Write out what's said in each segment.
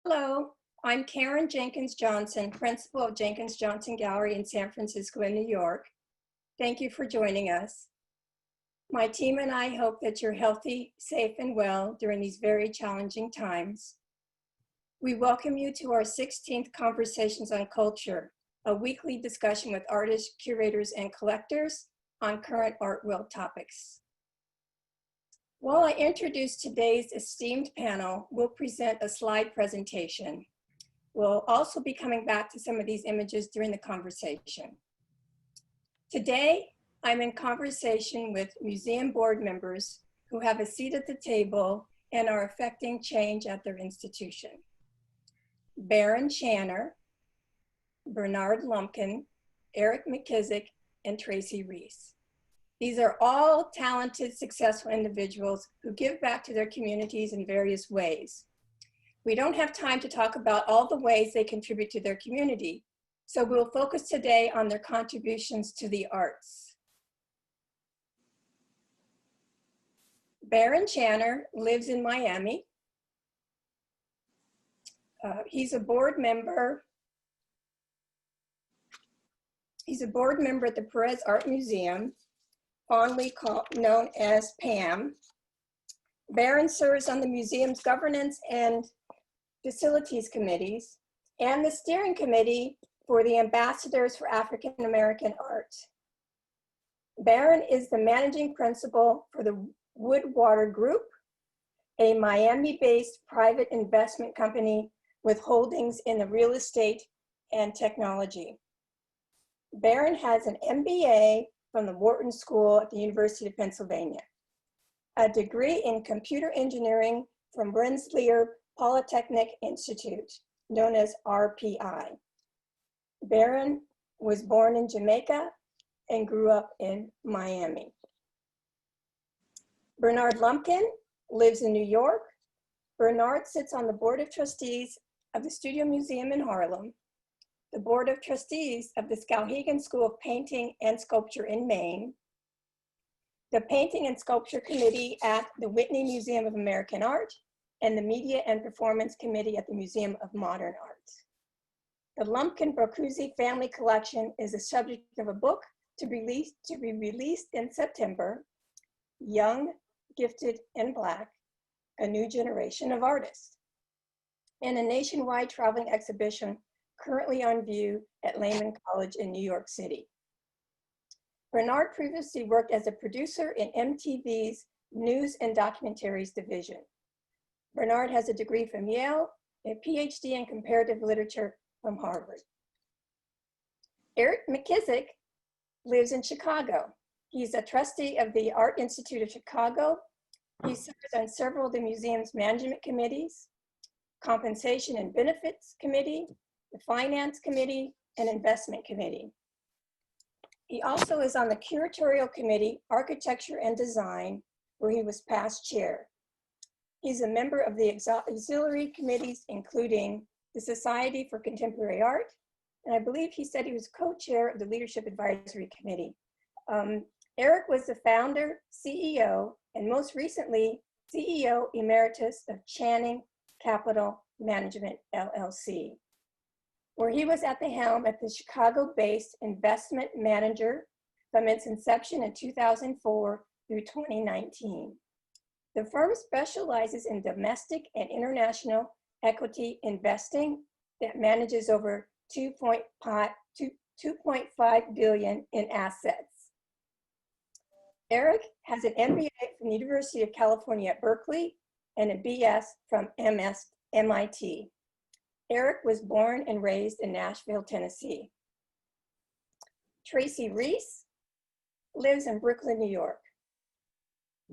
Hello, I'm Karen Jenkins-Johnson, principal of Jenkins-Johnson Gallery in San Francisco and New York. Thank you for joining us. My team and I hope that you're healthy, safe, and well during these very challenging times. We welcome you to our 16th Conversations on Culture, a weekly discussion with artists, curators, and collectors on current art world topics. While I introduce today's esteemed panel, we'll present a slide presentation. We'll also be coming back to some of these images during the conversation. Today, I'm in conversation with museum board members who have a seat at the table and are affecting change at their institution. Barron Channer, Bernard Lumpkin, Eric McKissack, and Tracy Riese. These are all talented, successful individuals who give back to their communities in various ways. We don't have time to talk about all the ways they contribute to their community, so we'll focus today on their contributions to the arts. Barron Channer lives in Miami. He's a board member at the Perez Art Museum, fondly known as PAM. Barron serves on the museum's governance and facilities committees and the steering committee for the Ambassadors for African American Art. Barron is the managing principal for the Woodwater Group, a Miami-based private investment company with holdings in the real estate and technology. Barron has an MBA from the Wharton School at the University of Pennsylvania, a degree in computer engineering from Rensselaer Polytechnic Institute, known as RPI. Barron was born in Jamaica and grew up in Miami. Bernard Lumpkin lives in New York. Bernard sits on the Board of Trustees of the Studio Museum in Harlem, the Board of Trustees of the Skowhegan School of Painting and Sculpture in Maine, the Painting and Sculpture Committee at the Whitney Museum of American Art, and the Media and Performance Committee at the Museum of Modern Art. The Lumpkin Brocuzzi family collection is the subject of a book to be released in September, Young, Gifted, and Black, A New Generation of Artists, and a nationwide traveling exhibition currently on view at Lehman College in New York City. Bernard previously worked as a producer in MTV's News and Documentaries division. Bernard has a degree from Yale, a PhD in comparative literature from Harvard. Eric McKissick lives in Chicago. He's a trustee of the Art Institute of Chicago. He serves on several of the museum's management committees, Compensation and Benefits Committee, the Finance Committee, and Investment Committee. He also is on the Curatorial Committee, Architecture and Design, where he was past chair. He's a member of the auxiliary committees, including the Society for Contemporary Art, and I believe he said he was co-chair of the Leadership Advisory Committee. Eric was the founder, CEO, and most recently, CEO Emeritus of Channing Capital Management, LLC, where he was at the helm at the Chicago-based investment manager from its inception in 2004 through 2019. The firm specializes in domestic and international equity investing that manages over $2.5 billion in assets. Eric has an MBA from the University of California at Berkeley and a BS from MIT. Eric was born and raised in Nashville, Tennessee. Tracy Reese lives in Brooklyn, New York.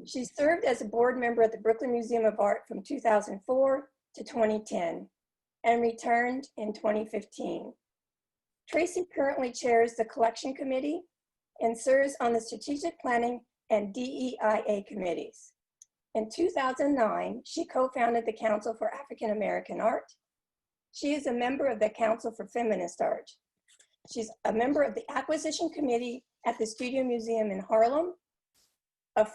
She served as a board member at the Brooklyn Museum of Art from 2004 to 2010 and returned in 2015. Tracy currently chairs the Collection Committee and serves on the Strategic Planning and DEIA committees. In 2009, she co-founded the Council for African American Art. She is a member of the Council for Feminist Art. She's a member of the Acquisition Committee at the Studio Museum in Harlem, a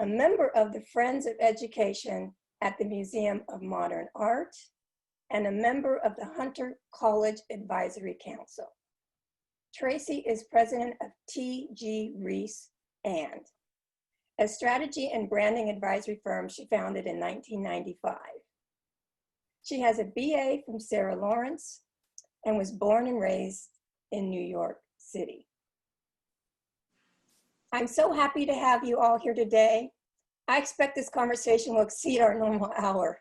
member of the Friends of Education at the Museum of Modern Art, and a member of the Hunter College Advisory Council. Tracy is president of T.G. Reese and a strategy and branding advisory firm she founded in 1995. She has a BA from Sarah Lawrence and was born and raised in New York City. I'm so happy to have you all here today. I expect this conversation will exceed our normal hour.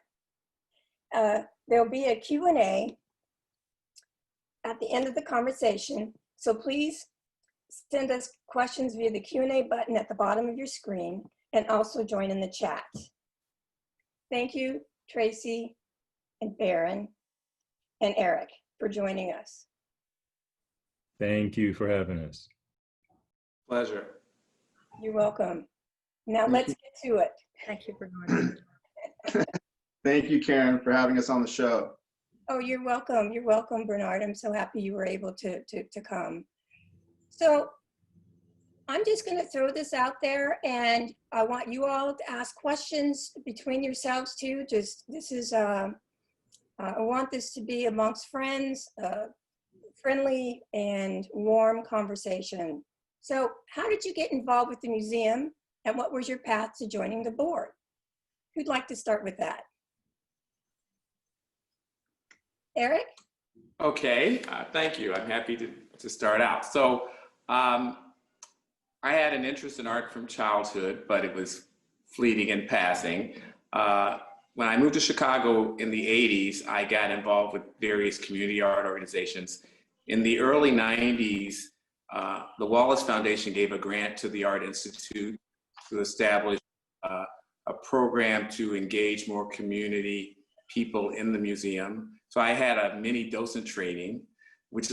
There'll be a Q&A at the end of the conversation, so please send us questions via the Q&A button at the bottom of your screen and also join in the chat. Thank you, Tracy and Barron and Eric, for joining us. Thank you for having us. Pleasure. You're welcome. Now let's get to it. Thank you, Bernard. Thank you, Karen, for having us on the show. Oh, you're welcome. You're welcome, Bernard. I'm so happy you were able to come. So I'm just going to throw this out there, and I want you all to ask questions between yourselves too. Just this is I want this to be amongst friends, friendly and warm conversation. So how did you get involved with the museum, and what was your path to joining the board? Who'd like to start with that? Eric? Okay, thank you. I'm happy to start out. So I had an interest in art from childhood, but it was fleeting and passing. When I moved to Chicago in the 80s, I got involved with various community art organizations. In the early 90s, the Wallace Foundation gave a grant to the Art Institute to establish a program to engage more community people in the museum. So I had a mini docent training, which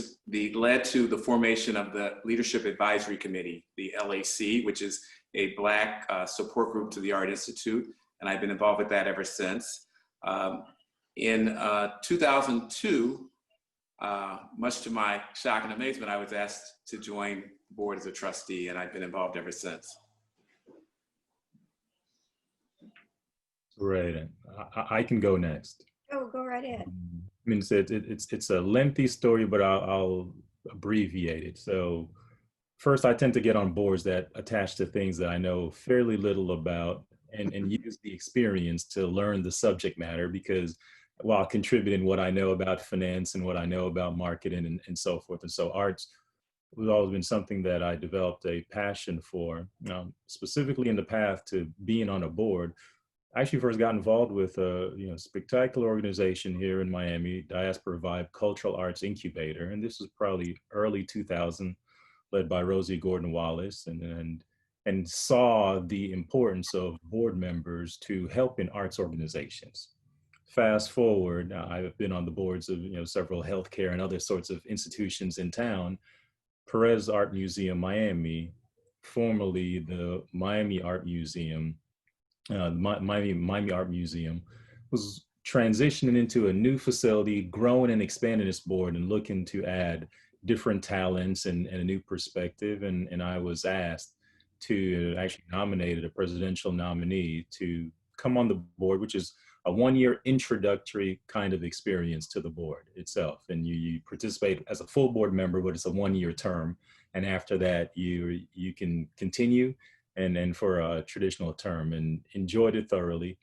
led to the formation of the Leadership Advisory Committee, the LAC, which is a Black support group to the Art Institute. And I've been involved with that ever since. In 2002, much to my shock and amazement, I was asked to join the board as a trustee, and I've been involved ever since. Right, I can go next. Oh, go right ahead. I mean, it's a lengthy story, but I'll abbreviate it. So first, I tend to get on boards that attach to things that I know fairly little about and use the experience to learn the subject matter, because while contributing what I know about finance and what I know about marketing and so forth. And so arts has always been something that I developed a passion for, specifically in the path to being on a board. I actually first got involved with a spectacular organization here in Miami, Diaspora Vibe Cultural Arts Incubator. And this was probably early 2000, led by Rosie Gordon-Wallace, and saw the importance of board members to help in arts organizations. Fast forward, I've been on the boards of several healthcare and other sorts of institutions in town. Perez Art Museum, Miami, formerly the Miami Art Museum, Miami Art Museum, was transitioning into a new facility, growing and expanding its board and looking to add different talents and a new perspective. And I was asked to actually nominated a presidential nominee to come on the board, which is a one-year introductory kind of experience to the board itself. And you participate as a full board member, but it's a one-year term. And after that, you can continue and for a traditional term, and enjoyed it thoroughly.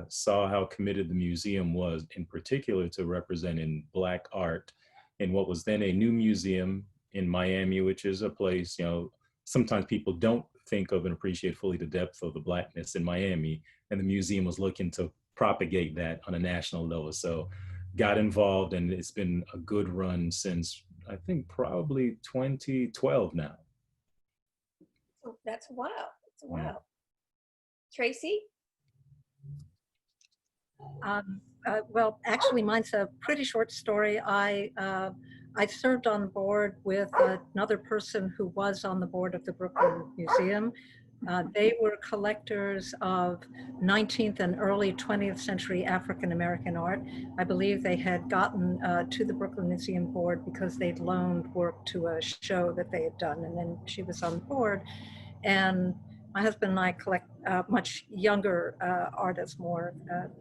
Saw how committed the museum was, in particular to representing Black art in what was then a new museum in Miami, which is a place, sometimes people don't think of and appreciate fully the depth of the Blackness in Miami. And the museum was looking to propagate that on a national level. So got involved, and it's been a good run since, I think, probably 2012 now. Oh, that's wild. That's wild. Tracy? Well, actually, mine's a pretty short story. I served on the board with another person who was on the board of the Brooklyn Museum. They were collectors of 19th and early 20th century African-American art. I believe they had gotten to the Brooklyn Museum board because they'd loaned work to a show that they had done, and then she was on board. And my husband and I collect much younger artists, more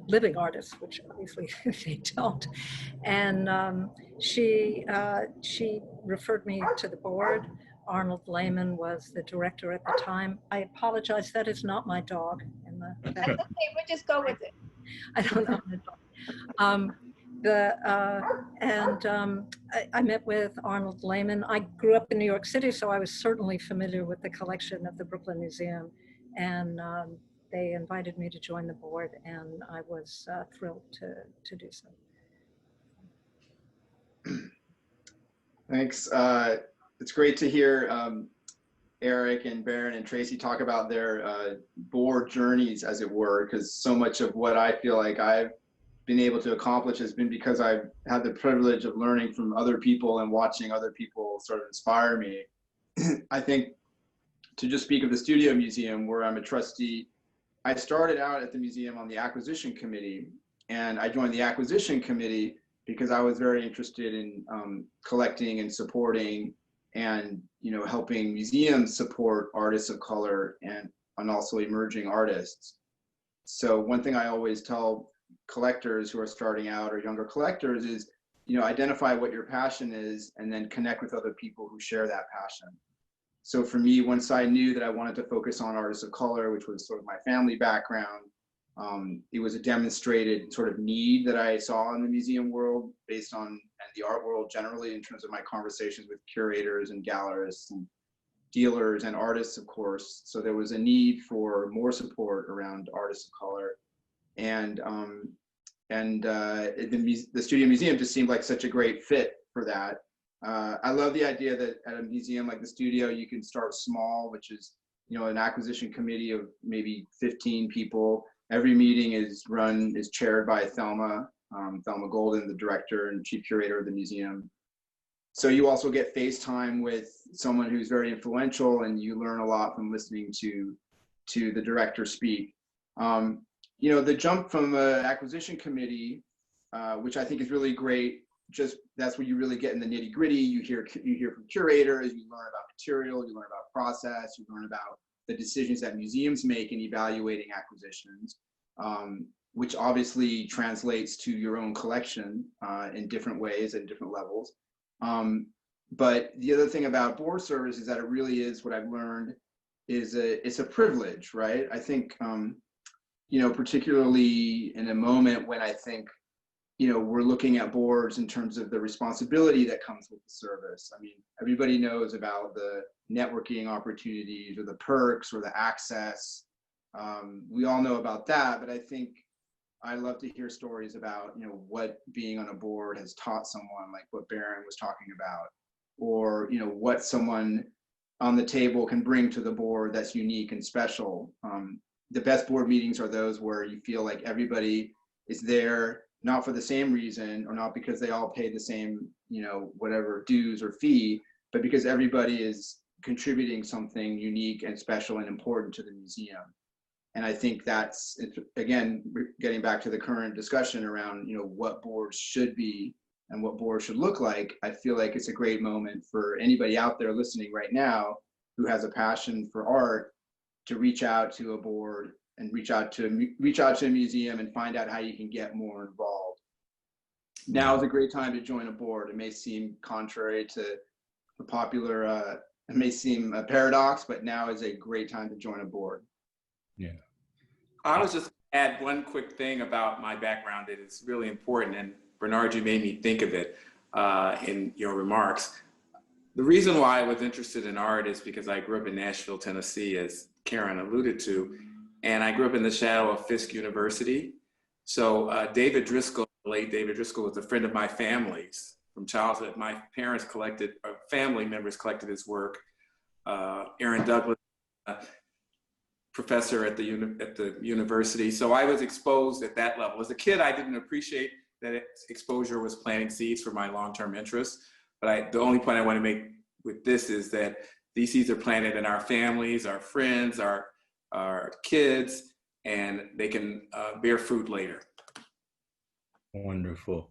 living artists, which obviously they don't. And she referred me to the board. Arnold Lehman was the director at the time. I apologize, that is not my dog. In the That's okay, we'll just go with it. I don't know the dog. I met with Arnold Lehman. I grew up in New York City, so I was certainly familiar with the collection of the Brooklyn Museum. And they invited me to join the board, and I was thrilled to do so. Thanks. It's great to hear Eric and Barron and Tracy talk about their board journeys, as it were, because so much of what I feel like I've been able to accomplish has been because I've had the privilege of learning from other people and watching other people sort of inspire me. I think, to just speak of the Studio Museum, where I'm a trustee, I started out at the museum on the acquisition committee, and I joined the acquisition committee because I was very interested in collecting and supporting and helping museums support artists of color and also emerging artists. So one thing I always tell collectors who are starting out or younger collectors is, identify what your passion is and then connect with other people who share that passion. So for me, once I knew that I wanted to focus on artists of color, which was sort of my family background, it was a demonstrated sort of need that I saw in the museum world based on, and the art world generally, in terms of my conversations with curators and gallerists and dealers and artists, of course. So there was a need for more support around artists of color. And the Studio Museum just seemed like such a great fit for that. I love the idea that at a museum like the Studio, you can start small, which is, an acquisition committee of maybe 15 people. Every meeting is chaired by Thelma Golden, the director and chief curator of the museum. So you also get face time with someone who's very influential, and you learn a lot from listening to the director speak. The jump from an acquisition committee, which I think is really great, that's where you really get in the nitty gritty. You hear from curators, you learn about material, you learn about process, you learn about the decisions that museums make in evaluating acquisitions, which obviously translates to your own collection in different ways and different levels. But the other thing about board service is that it really is, what I've learned is it's a privilege, right? I think, particularly in a moment when I think, we're looking at boards in terms of the responsibility that comes with the service. I mean, everybody knows about the networking opportunities or the perks or the access. We all know about that, but I think I love to hear stories about, what being on a board has taught someone, like what Barron was talking about, or, what someone on the table can bring to the board that's unique and special. The best board meetings are those where you feel like everybody is there, not for the same reason, or not because they all pay the same, whatever dues or fee, but because everybody is contributing something unique and special and important to the museum. And I think that's, again, getting back to the current discussion around, what boards should be and what boards should look like. I feel like it's a great moment for anybody out there listening right now who has a passion for art to reach out to a board and reach out to a museum and find out how you can get more involved. Now is a great time to join a board. It may seem contrary to the popular, it may seem a paradox, but now is a great time to join a board. Yeah. I was just add one quick thing about my background that is really important, and Bernard, you made me think of it in your remarks. The reason why I was interested in art is because I grew up in Nashville, Tennessee, as Karen alluded to, and I grew up in the shadow of Fisk University. So David Driscoll, the late David Driscoll, was a friend of my family's from childhood. My parents collected, family members collected his work. Aaron Douglas, professor at the university. So I was exposed at that level. As a kid, I didn't appreciate that exposure was planting seeds for my long-term interests. But the only point I want to make with this is that these seeds are planted in our families, our friends, our kids, and they can bear fruit later. Wonderful.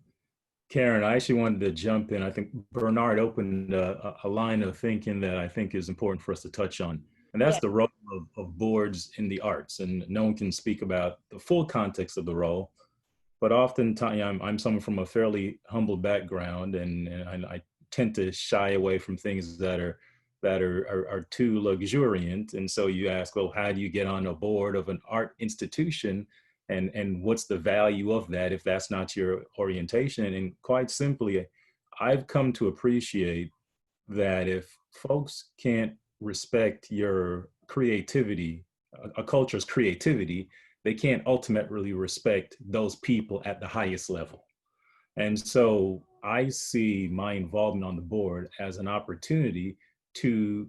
Karen, I actually wanted to jump in. I think Bernard opened a line of thinking that I think is important for us to touch on. And that's Yeah. the role of boards in the arts. And no one can speak about the full context of the role, but oftentimes I'm someone from a fairly humble background, and I tend to shy away from things that are too luxuriant. And so you ask, well, how do you get on a board of an art institution? And what's the value of that if that's not your orientation? And quite simply, I've come to appreciate that if folks can't respect your creativity, a culture's creativity, they can't ultimately respect those people at the highest level. And so I see my involvement on the board as an opportunity to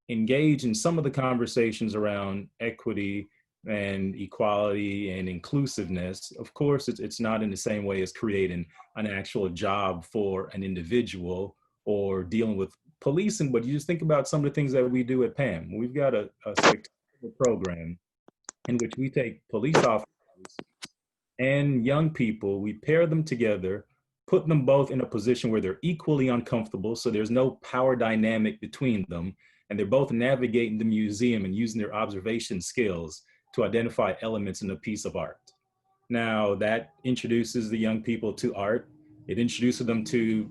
engage in some of the conversations around equity and equality and inclusiveness. Of course, it's not in the same way as creating an actual job for an individual or dealing with policing, but you just think about some of the things that we do at PAM. We've got a spectacular program in which we take police officers and young people, we pair them together, put them both in a position where they're equally uncomfortable, so there's no power dynamic between them, and they're both navigating the museum and using their observation skills to identify elements in a piece of art. Now, that introduces the young people to art. It introduces them to,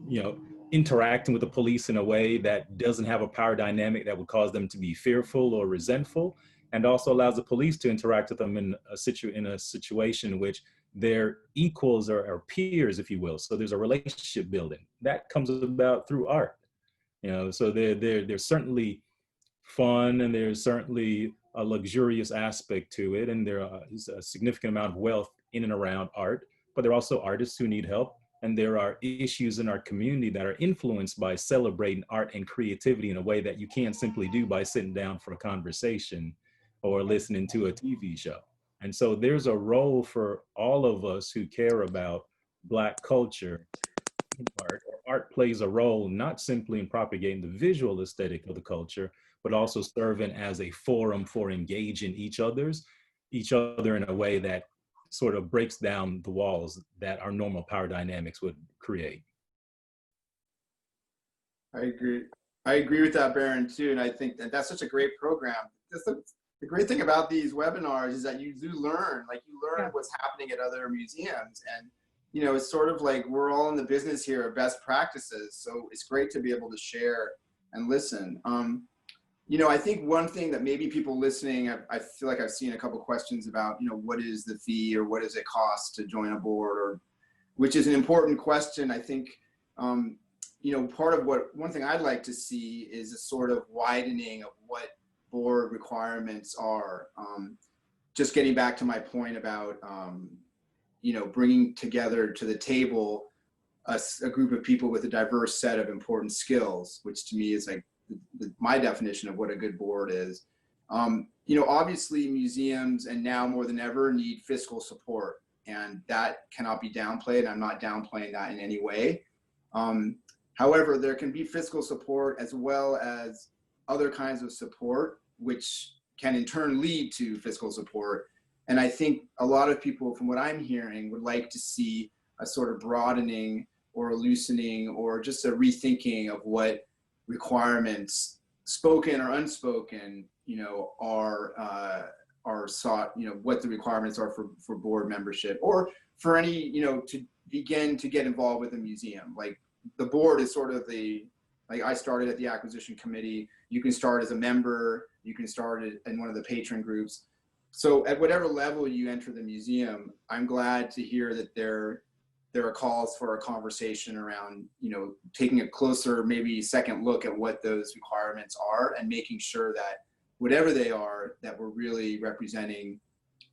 interacting with the police in a way that doesn't have a power dynamic that would cause them to be fearful or resentful, and also allows the police to interact with them in a situation in which they're equals or peers, if you will. So there's a relationship building that comes about through art. So there's certainly fun, and there's certainly a luxurious aspect to it, and there is a significant amount of wealth in and around art, but there are also artists who need help, and there are issues in our community that are influenced by celebrating art and creativity in a way that you can't simply do by sitting down for a conversation or listening to a TV show. And so there's a role for all of us who care about Black culture in art. Art plays a role not simply in propagating the visual aesthetic of the culture, but also serving as a forum for engaging each other in a way that sort of breaks down the walls that our normal power dynamics would create. I agree with that, Barron, too. And I think that that's such a great program. The great thing about these webinars is that you do learn, what's happening at other museums. And, it's sort of like we're all in the business here of best practices. So it's great to be able to share and listen. I think one thing that maybe people listening, I feel like I've seen a couple questions about, what is the fee or what does it cost to join a board, which is an important question. I think, one thing I'd like to see is a sort of widening of what board requirements are. Just getting back to my point about, bringing together to the table a group of people with a diverse set of important skills, which to me is like my definition of what a good board is. Obviously museums, and now more than ever, need fiscal support, and that cannot be downplayed. I'm not downplaying that in any way. However, there can be fiscal support as well as other kinds of support, which can in turn lead to fiscal support. And I think a lot of people, from what I'm hearing, would like to see a sort of broadening or a loosening or just a rethinking of what requirements, spoken or unspoken, are sought, what the requirements are for board membership, or for any, to begin to get involved with a museum. Like the board is sort of I started at the acquisition committee. You can start as a member, you can start in one of the patron groups. So at whatever level you enter the museum, I'm glad to hear that there are calls for a conversation around, taking a closer, maybe second look at what those requirements are, and making sure that whatever they are, that we're really representing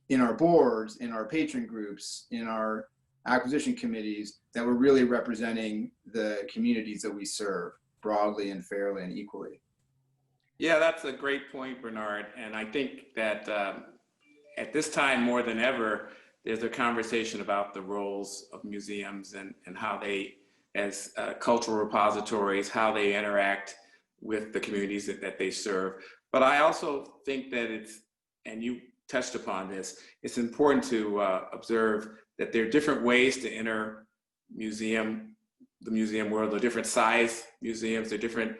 in our boards, in our patron groups, in our acquisition committees, that we're really representing the communities that we serve broadly and fairly and equally. Yeah, that's a great point, Bernard. And I think that at this time more than ever, there's a conversation about the roles of museums and how they, as cultural repositories, how they interact with the communities that they serve. But I also think that and you touched upon this, it's important to observe that there are different ways to enter the museum world. There are different size museums, there are different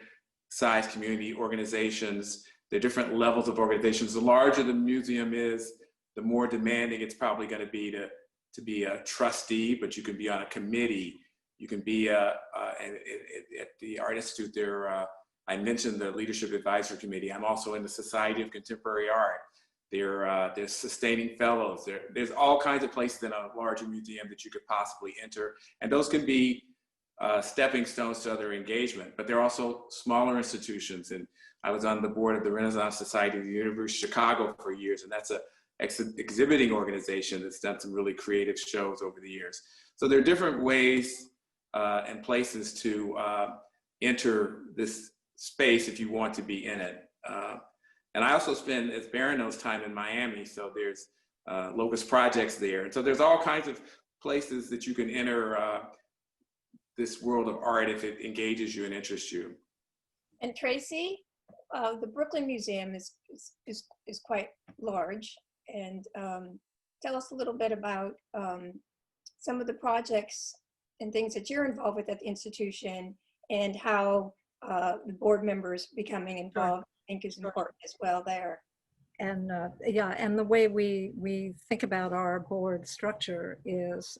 size community organizations There are different levels of organizations. The larger the museum is, the more demanding it's probably going to be to be a trustee, but you can be on a committee. You can be at the Art Institute there. I mentioned the Leadership Advisory Committee. I'm also in the Society of Contemporary Art. There's sustaining fellows. There's all kinds of places in a larger museum that you could possibly enter. And those can be stepping stones to other engagement, but there are also smaller institutions. And I was on the board of the Renaissance Society of the University of Chicago for years, and that's a exhibiting organization that's done some really creative shows over the years. So there are different ways and places to enter this space if you want to be in it. And I also spend, as Barron knows, time in Miami, so there's Locust Projects there. And so there's all kinds of places that you can enter this world of art if it engages you and interests you. And Tracy, the Brooklyn Museum is quite large. And tell us a little bit about some of the projects and things that you're involved with at the institution, and how the board members becoming involved, I think, is important as well there. And yeah, and the way we think about our board structure is,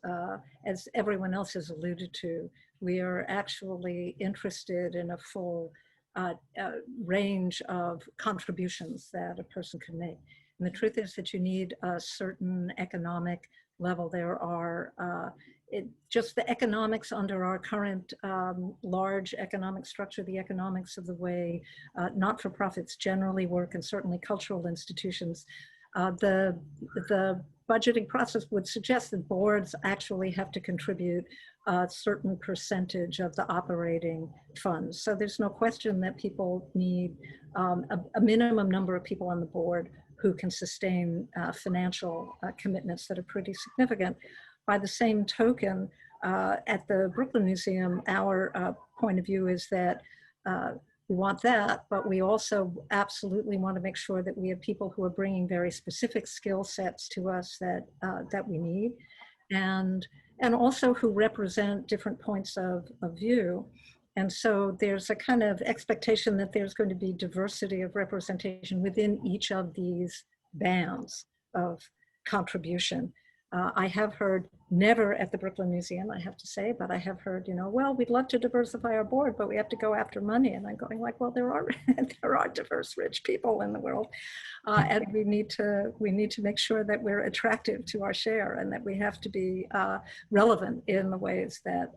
as everyone else has alluded to, we are actually interested in a full range of contributions that a person can make. And the truth is that you need a certain economic level. There are just the economics under our current large economic structure, the economics of the way not-for-profits generally work, and certainly cultural institutions. The budgeting process would suggest that boards actually have to contribute a certain percentage of the operating funds. So there's no question that people need a minimum number of people on the board who can sustain financial commitments that are pretty significant. By the same token, at the Brooklyn Museum, our point of view is that we want that, but we also absolutely want to make sure that we have people who are bringing very specific skill sets to us that we need, and also who represent different points of view. And so there's a kind of expectation that there's going to be diversity of representation within each of these bands of contribution. I have heard, never at the Brooklyn Museum, I have to say, but I have heard, well, we'd love to diversify our board, but we have to go after money. And I'm going like, well, there are diverse, rich people in the world. And we need to make sure that we're attractive to our share, and that we have to be relevant in the ways that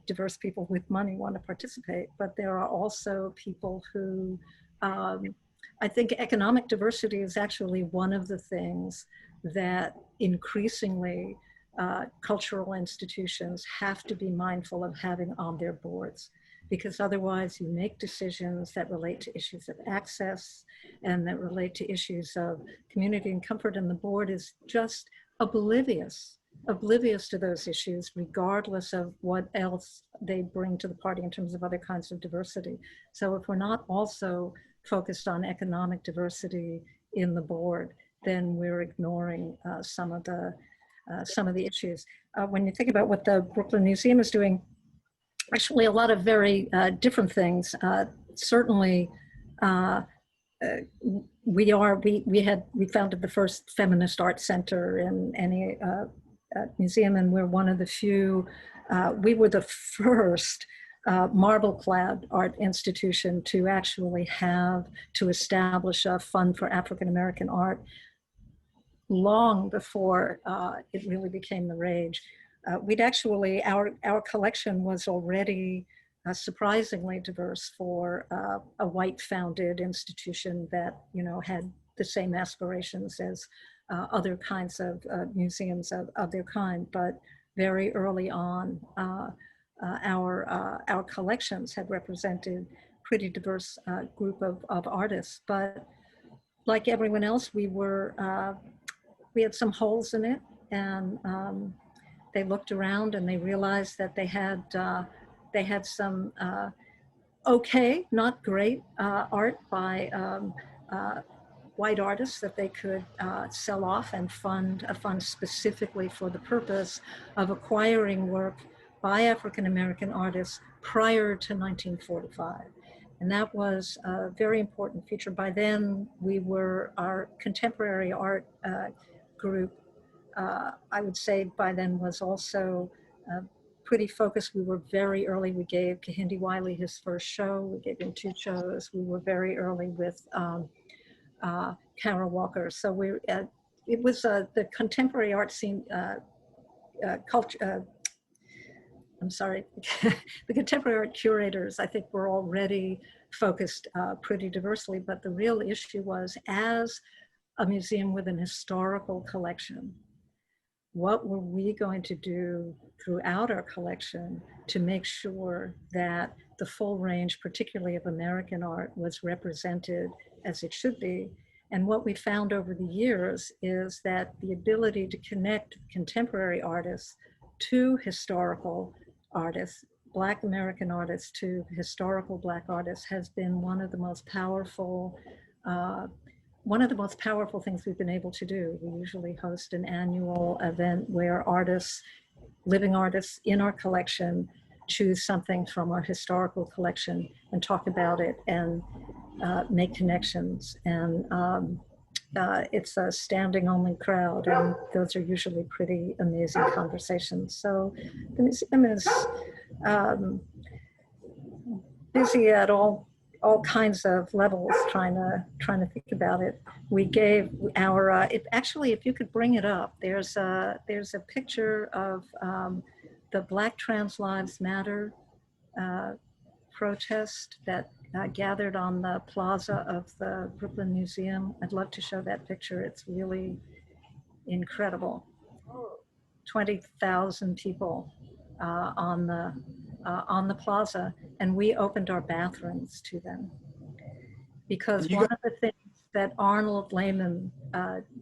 diverse people with money want to participate. But there are also people who, I think economic diversity is actually one of the things that increasingly cultural institutions have to be mindful of having on their boards, because otherwise you make decisions that relate to issues of access and that relate to issues of community and comfort, and the board is just oblivious to those issues, regardless of what else they bring to the party in terms of other kinds of diversity. So if we're not also focused on economic diversity in the board, then we're ignoring some of the issues. When you think about what the Brooklyn Museum is doing, actually a lot of very different things. Certainly, we founded the first feminist art center in any museum, and we're one of the few. We were the first marble-clad art institution to actually establish a fund for African American art long before it really became the rage. We'd actually, our collection was already surprisingly diverse for a white-founded institution that had the same aspirations as other kinds of museums of their kind. But very early on, our collections had represented pretty diverse group of artists. But like everyone else, we had some holes in it, and they looked around and they realized that they had some okay, not great art by white artists that they could sell off and fund specifically for the purpose of acquiring work by African American artists prior to 1945. And that was a very important feature. By then, our contemporary art group, I would say by then was also pretty focused. We were very early. We gave Kehinde Wiley his first show. We gave him 2 shows. We were very early with Kara Walker. So it was the contemporary art scene culture. I'm sorry, the contemporary art curators, I think, were already focused pretty diversely, but the real issue was, as a museum with an historical collection, what were we going to do throughout our collection to make sure that the full range, particularly of American art, was represented as it should be? And what we found over the years is that the ability to connect contemporary artists to historical artists, Black American artists to historical Black artists, has been one of the most powerful things we've been able to do. We usually host an annual event where artists, living artists in our collection, choose something from our historical collection and talk about it and make connections. And it's a standing only crowd, and those are usually pretty amazing conversations. So the museum is busy at all kinds of levels trying to think about it. We gave our actually, if you could bring it up, there's a picture of the Black Trans Lives Matter protest that gathered on the plaza of the Brooklyn Museum. I'd love to show that picture. It's really incredible. 20,000 people on the plaza, and we opened our bathrooms to them. Because one of the things that Arnold Lehman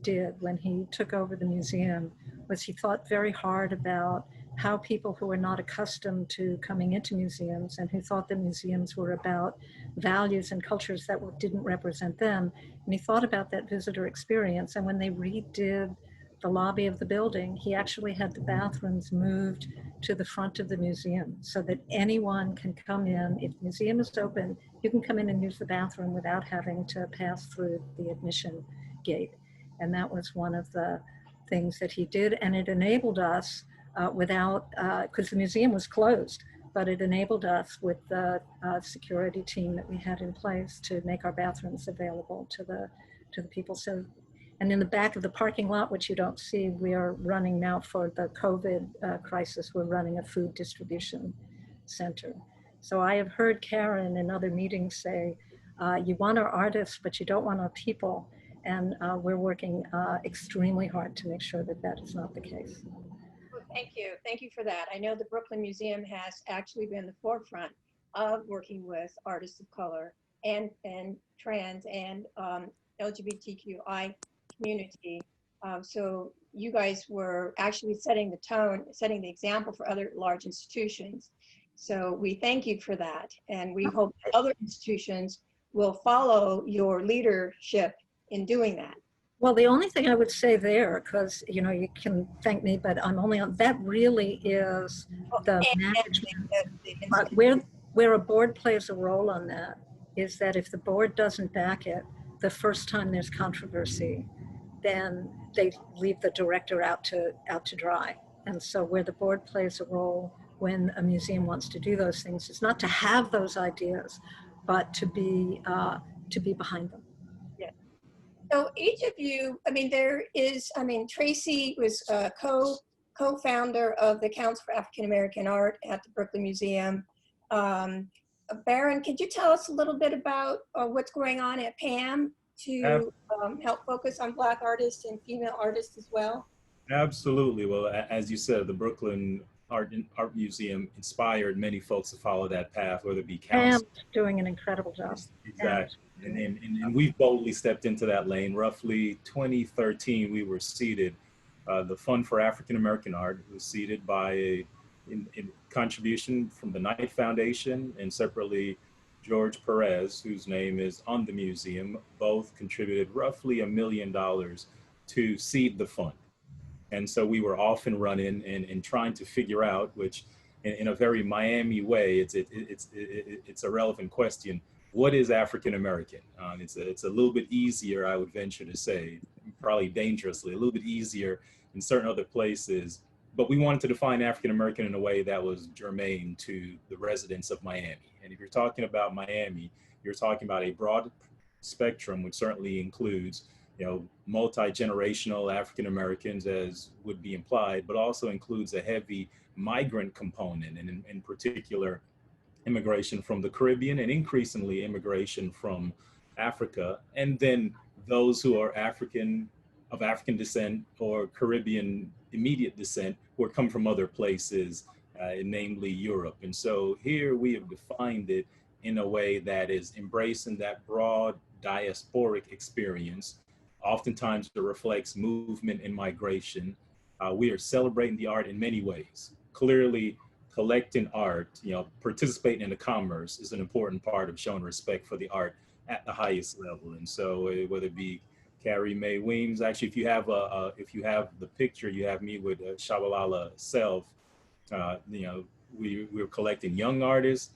did when he took over the museum was he thought very hard about how people who were not accustomed to coming into museums and who thought the museums were about values and cultures that didn't represent them. And he thought about that visitor experience. And when they redid the lobby of the building, he actually had the bathrooms moved to the front of the museum so that anyone can come in. If the museum is open, you can come in and use the bathroom without having to pass through the admission gate. And that was one of the things that he did. And it enabled us because the museum was closed, but it enabled us with the security team that we had in place to make our bathrooms available to the people. So, and in the back of the parking lot, which you don't see, we are running now for the COVID crisis, we're running a food distribution center. So I have heard Karen in other meetings say, you want our artists, but you don't want our people. And we're working extremely hard to make sure that that is not the case. Thank you. Thank you for that. I know the Brooklyn Museum has actually been the forefront of working with artists of color and trans and LGBTQI community. So you guys were actually setting the tone, setting the example for other large institutions. So we thank you for that. And we hope that other institutions will follow your leadership in doing that. Well, the only thing I would say there, because you can thank me, but I'm only on, that really is the management. Where a board plays a role on that is that if the board doesn't back it, the first time there's controversy, then they leave the director out to dry. And so where the board plays a role when a museum wants to do those things is not to have those ideas, but to be behind them. So each of you, Tracy was a co-founder of the Council for African American Art at the Brooklyn Museum. Barron, could you tell us a little bit about what's going on at PAM to help focus on Black artists and female artists as well? Absolutely. Well, as you said, the Brooklyn Art Museum inspired many folks to follow that path, whether it be council. PAM's doing an incredible job. Exactly. And we've boldly stepped into that lane. Roughly 2013, we were seated. The Fund for African American Art was seated by a contribution from the Knight Foundation and separately George Perez, whose name is on the museum. Both contributed roughly $1 million to seed the fund. And so we were off and running and trying to figure out, which in a very Miami way, it's a relevant question. what is African American? It's a little bit easier, I would venture to say, probably dangerously, a little bit easier in certain other places. But we wanted to define African American in a way that was germane to the residents of Miami. And if you're talking about Miami, you're talking about a broad spectrum, which certainly includes, multi-generational African Americans, as would be implied, but also includes a heavy migrant component, and in particular, immigration from the Caribbean and increasingly immigration from Africa, and then those who are of African descent or Caribbean immediate descent who are come from other places, namely Europe. And so here we have defined it in a way that is embracing that broad diasporic experience. Oftentimes it reflects movement and migration. We are celebrating the art in many ways. Clearly, collecting art, participating in the commerce is an important part of showing respect for the art at the highest level. And so whether it be Carrie Mae Weems, actually, if you have the picture, you have me with Shabalala Self, we're collecting young artists.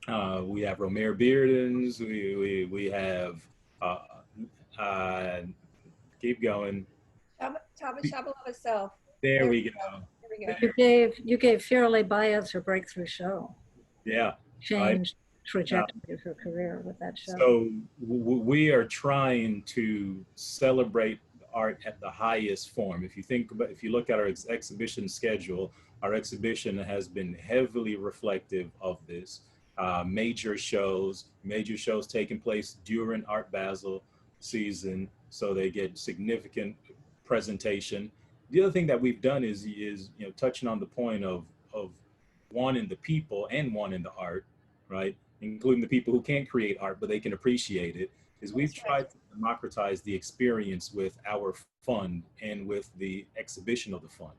We have Romare Beardens, we have, keep going. Shabalala Self. There we go. There we go. You gave Fairly Baez her breakthrough show. Yeah. Changed trajectory of her career with that show. So we are trying to celebrate art at the highest form. If you look at our exhibition schedule, our exhibition has been heavily reflective of this. Major shows taking place during Art Basel season, so they get significant presentation. The other thing that we've done is touching on the point of wanting the people and wanting the art, right? Including the people who can't create art, but they can appreciate it, is we've tried to democratize the experience with our fund and with the exhibition of the fund.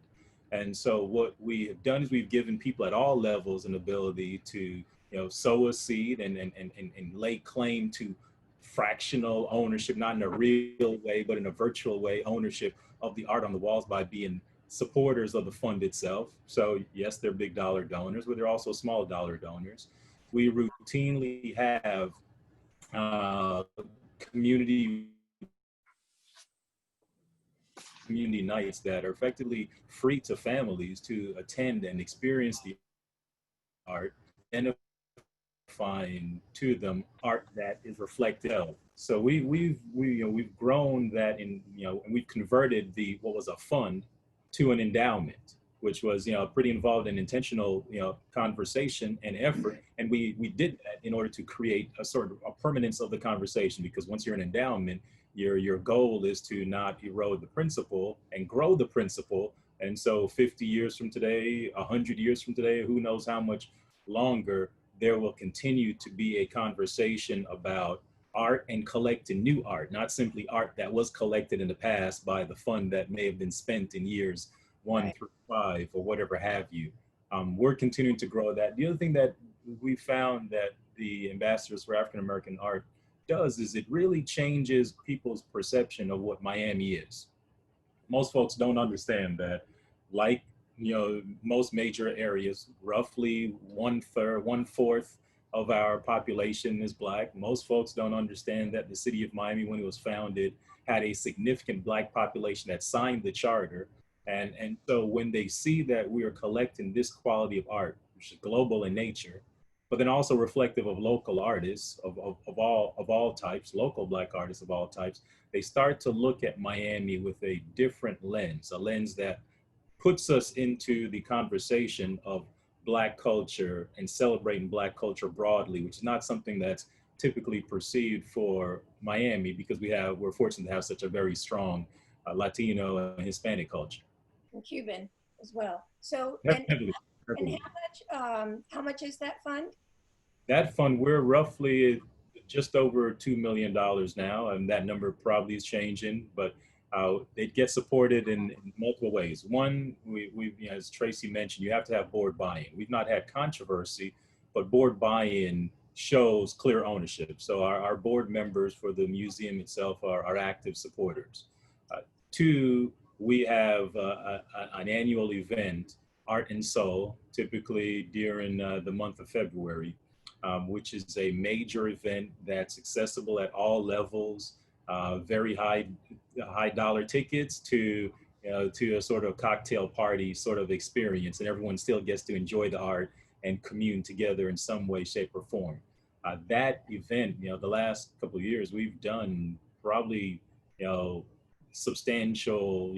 And so what we have done is we've given people at all levels an ability to, sow a seed and lay claim to fractional ownership, not in a real way, but in a virtual way, ownership of the art on the walls by being supporters of the fund itself. So yes, they're big dollar donors, but they're also small dollar donors. We routinely have community nights that are effectively free to families to attend and experience the art, and find to them art that is reflective. So we've grown that and we've converted what was a fund to an endowment, which was pretty involved in intentional conversation and effort. And we did that in order to create a sort of a permanence of the conversation, because once you're an endowment, your goal is to not erode the principle and grow the principle. And so 50 years from today, 100 years from today, who knows how much longer, there will continue to be a conversation about art and collecting new art, not simply art that was collected in the past by the fund that may have been spent in years 1 through 5 or whatever have you. We're continuing to grow that. The other thing that we found that the Ambassadors for African American Art does is it really changes people's perception of what Miami is. Most folks don't understand that, like most major areas, roughly 1/4 of our population is Black. Most folks don't understand that the city of Miami, when it was founded, had a significant Black population that signed the charter. And so when they see that we are collecting this quality of art, which is global in nature, but then also reflective of local artists of all types, local Black artists of all types, they start to look at Miami with a different lens, a lens that puts us into the conversation of Black culture and celebrating Black culture broadly, which is not something that's typically perceived for Miami, because we're fortunate to have such a very strong Latino and Hispanic culture. And Cuban as well. So, Definitely. and how much is that fund? That fund, we're roughly just over $2 million now, and that number probably is changing, but it gets supported in multiple ways. One, we as Tracy mentioned, you have to have board buy-in. We've not had controversy, but board buy-in shows clear ownership. So our board members for the museum itself are active supporters. Two, we have an annual event, Art and Soul, typically during the month of February. which is a major event that's accessible at all levels, very high dollar tickets to to a sort of cocktail party sort of experience, and everyone still gets to enjoy the art and commune together in some way, shape, or form. That event, the last couple of years, we've done probably, substantial,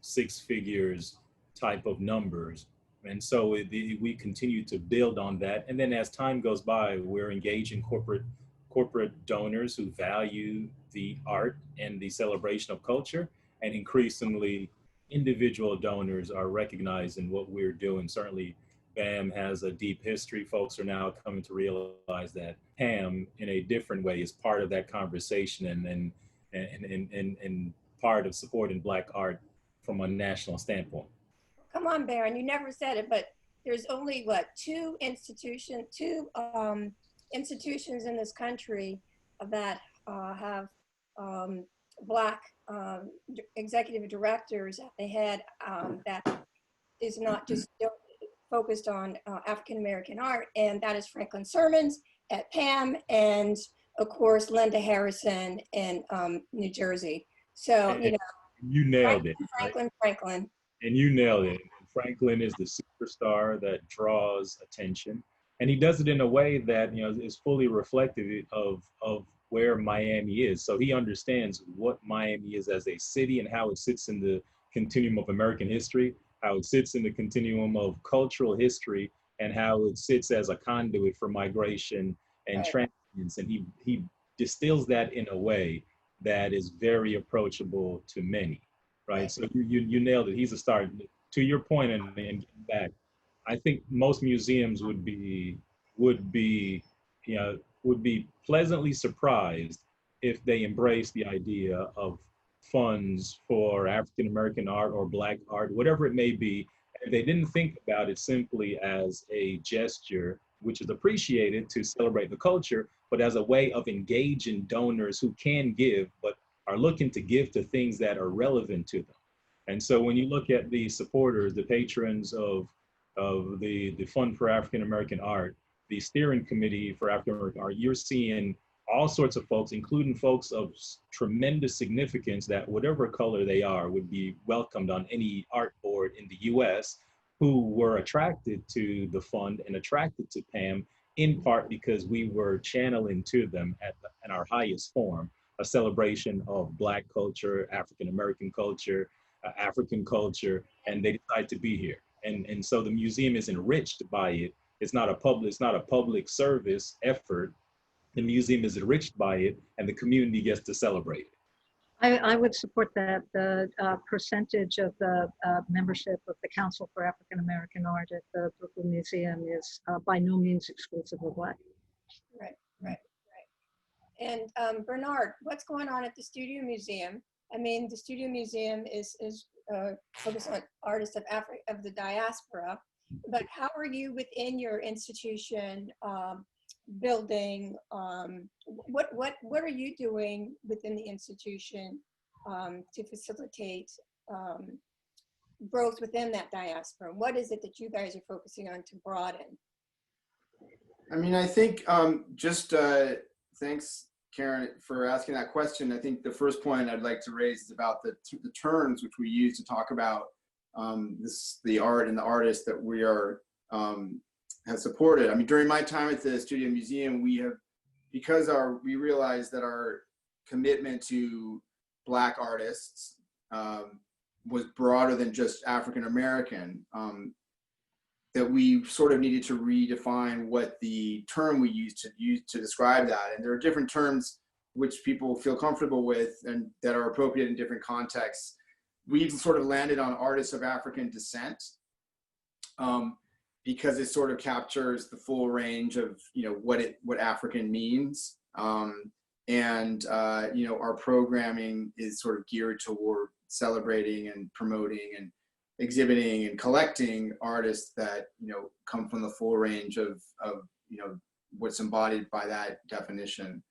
six figures type of numbers. And so we continue to build on that. And then as time goes by, we're engaging corporate donors who value the art and the celebration of culture. And increasingly, individual donors are recognizing what we're doing. Certainly, BAM has a deep history. Folks are now coming to realize that PAM, in a different way, is part of that conversation and part of supporting Black art from a national standpoint. Come on, Barron, you never said it, but there's only two institutions in this country that have Black executive directors at the head that is not just focused on African-American art, and that is Franklin Sermons at PAM, and of course, Linda Harrison in New Jersey. So, you nailed it. Franklin. And you nailed it. Franklin is the superstar that draws attention. And he does it in a way that, is fully reflective of where Miami is. So he understands what Miami is as a city and how it sits in the continuum of American history, how it sits in the continuum of cultural history, and how it sits as a conduit for migration and transience. And he distills that in a way that is very approachable to many, right? So you nailed it. He's a star. To your point, and getting back, I think most museums would be pleasantly surprised if they embraced the idea of funds for African American art or Black art, whatever it may be. If they didn't think about it simply as a gesture, which is appreciated to celebrate the culture, but as a way of engaging donors who can give, but are looking to give to things that are relevant to them. And so when you look at the supporters, the patrons of the Fund for African American Art, the steering committee for African American art, you're seeing all sorts of folks, including folks of tremendous significance that whatever color they are would be welcomed on any art board in the US, who were attracted to the fund and attracted to PAM in part because we were channeling to them at our highest form, a celebration of Black culture, African American culture, African culture, and they decide to be here. And so the museum is enriched by it. It's not a public service effort. The museum is enriched by it, and the community gets to celebrate it. I would support that. The percentage of the membership of the Council for African American Art at the Brooklyn Museum is by no means exclusively Black. Right. And Bernard, what's going on at the Studio Museum? I mean, the Studio Museum is focused on artists of the diaspora, but how are you within your institution building? What are you doing within the institution to facilitate growth within that diaspora? What is it that you guys are focusing on to broaden? I mean, I think thanks, Karen, for asking that question. I think the first point I'd like to raise is about the terms which we use to talk about the art and the artists that we are have supported. I mean, during my time at the Studio Museum, we realized that our commitment to Black artists was broader than just African American, that we sort of needed to redefine what the term we use to describe that. And there are different terms which people feel comfortable with and that are appropriate in different contexts. We've sort of landed on artists of African descent because it sort of captures the full range of what African means. Our programming is sort of geared toward celebrating and promoting and exhibiting and collecting artists that come from the full range of what's embodied by that definition.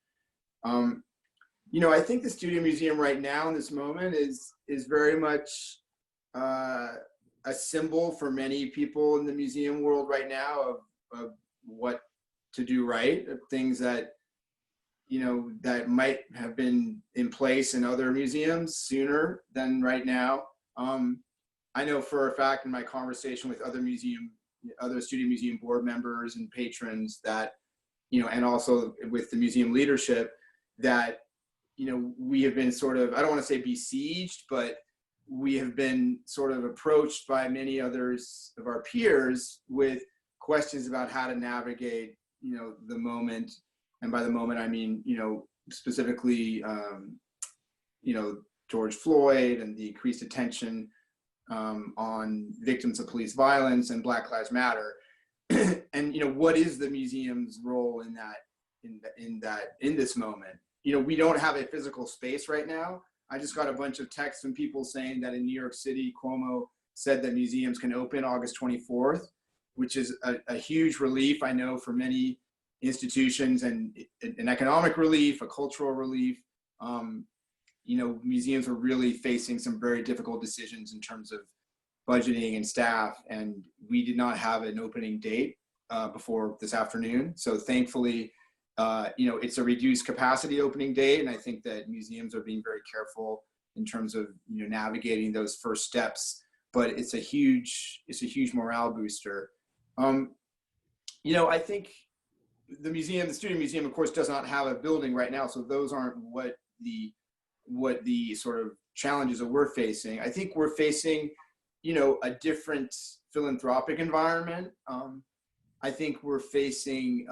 I think the Studio Museum right now in this moment is very much a symbol for many people in the museum world right now of what to do right, things that, you know, that might have been in place in other museums sooner than right now. I know for a fact in my conversation with other Studio Museum board members and patrons that, you know, and also with the museum leadership, that, you know, we have been sort of, I don't want to say besieged, but we have been sort of approached by many others of our peers with questions about how to navigate, you know, the moment. And by the moment, I mean, you know, specifically, you know, George Floyd and the increased attention on victims of police violence and Black Lives Matter. And, you know, what is the museum's role in that, in this moment? You know, we don't have a physical space right now. I just got a bunch of texts from people saying that in New York City, Cuomo said that museums can open August 24th, which is a huge relief, I know, for many institutions, and an economic relief, a cultural relief. You know, museums are really facing some very difficult decisions in terms of budgeting and staff, and we did not have an opening date before this afternoon. So thankfully, you know, it's a reduced capacity opening date, and I think that museums are being very careful in terms of, you know, navigating those first steps. But it's a huge morale booster. You know, I think the Studio Museum, of course, does not have a building right now, so those aren't what the sort of challenges that we're facing. I think we're facing, you know, a different philanthropic environment. I think we're facing,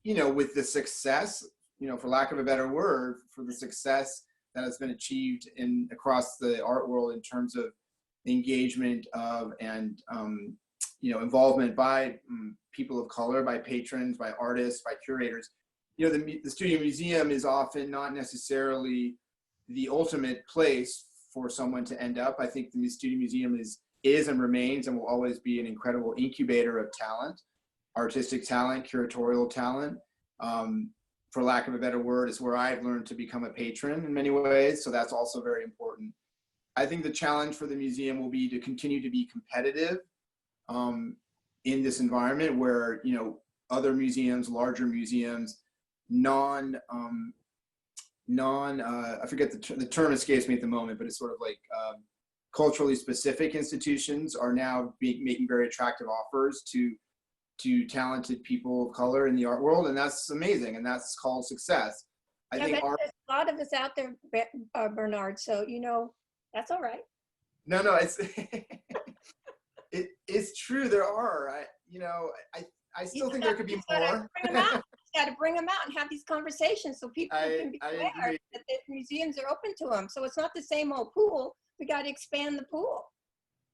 you know, with the success, you know, for lack of a better word, for the success that has been achieved across the art world in terms of engagement of and you know, involvement by people of color, by patrons, by artists, by curators. You know, the Studio Museum is often not necessarily the ultimate place for someone to end up. I think the Studio Museum is and remains and will always be an incredible incubator of talent, artistic talent, curatorial talent. For lack of a better word, is where I've learned to become a patron in many ways. So that's also very important. I think the challenge for the museum will be to continue to be competitive in this environment where, you know, other museums, larger museums, I forget the term escapes me at the moment, but it's sort of like culturally specific institutions are now making very attractive offers to talented people of color in the art world, and that's amazing, and that's called success. I think there's a lot of us out there, Bernard. So, you know, that's all right. No, it's it's true. There are. I still think there could be more. Got to bring them out and have these conversations so people can be aware that the museums are open to them. So it's not the same old pool. We got to expand the pool.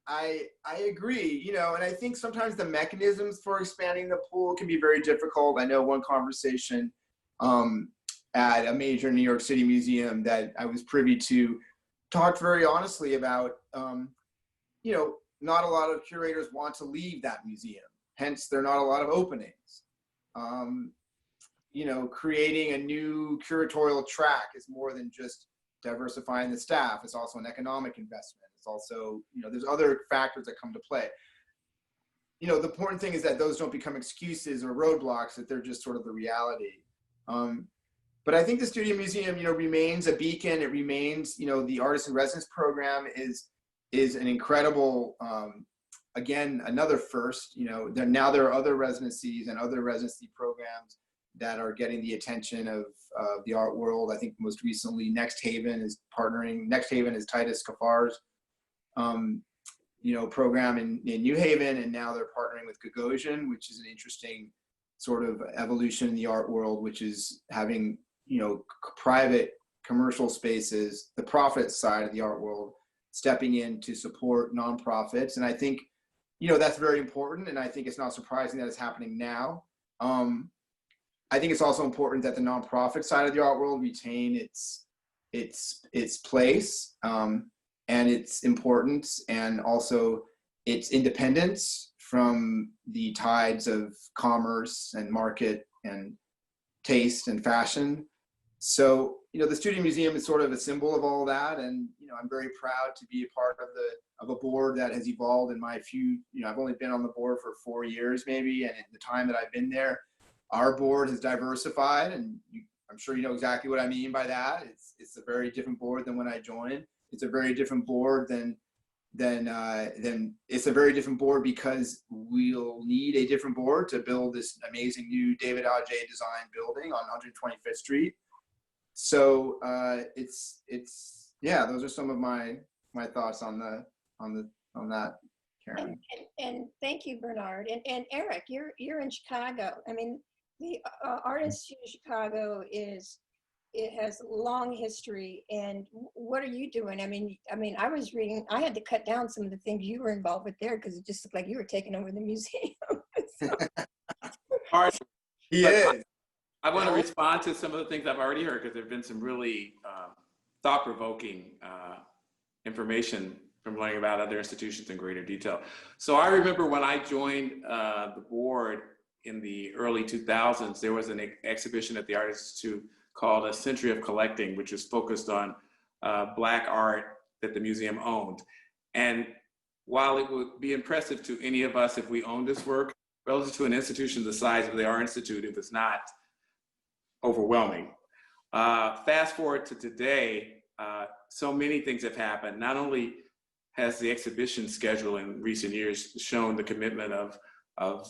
I agree, you know, and I think sometimes the mechanisms for expanding the pool can be very difficult. I know one conversation at a major New York City museum that I was privy to talked very honestly about, you know, not a lot of curators want to leave that museum. Hence, there are not a lot of openings. You know, creating a new curatorial track is more than just diversifying the staff. It's also an economic investment. It's also, you know, there's other factors that come to play. You know, the important thing is that those don't become excuses or roadblocks, that they're just sort of the reality. But I think the Studio Museum, you know, remains a beacon. It remains, you know, the Artist in Residence program is an incredible, again, another first. You know, now there are other residencies and other residency programs that are getting the attention of the art world. I think most recently Next Haven is Titus Kafar's, you know, program in New Haven, and now they're partnering with Gagosian, which is an interesting sort of evolution in the art world, which is having, you know, private commercial spaces, the profit side of the art world, stepping in to support nonprofits. And I think, you know, that's very important, and I think it's not surprising that it's happening now. I think it's also important that the nonprofit side of the art world retain its place and its importance, and also its independence from the tides of commerce and market and taste and fashion. So, you know, the Studio Museum is sort of a symbol of all that, and, you know, I'm very proud to be a part of a board that has evolved in my few, you know, I've only been on the board for 4 years maybe, and in the time that I've been there, our board has diversified, and I'm sure you know exactly what I mean by that. It's a very different board than when I joined. It's a very different board than it's a very different board because we'll need a different board to build this amazing new David Adjaye design building on 125th Street. So yeah, those are some of my thoughts on that, Karen. And thank you, Bernard. And Eric, you're in Chicago. I mean, the Art Institute of Chicago it has long history. And what are you doing? I mean, I was reading, I had to cut down some of the things you were involved with there because it just looked like you were taking over the museum. All right. Yeah. I want to respond to some of the things I've already heard because there have been some really thought-provoking information from learning about other institutions in greater detail. So I remember when I joined the board in the early 2000s, there was an exhibition at the Art Institute called A Century of Collecting, which was focused on Black art that the museum owned. And while it would be impressive to any of us if we owned this work, relative to an institution the size of the Art Institute, it was not overwhelming. Fast forward to today, so many things have happened. Not only has the exhibition schedule in recent years shown the commitment of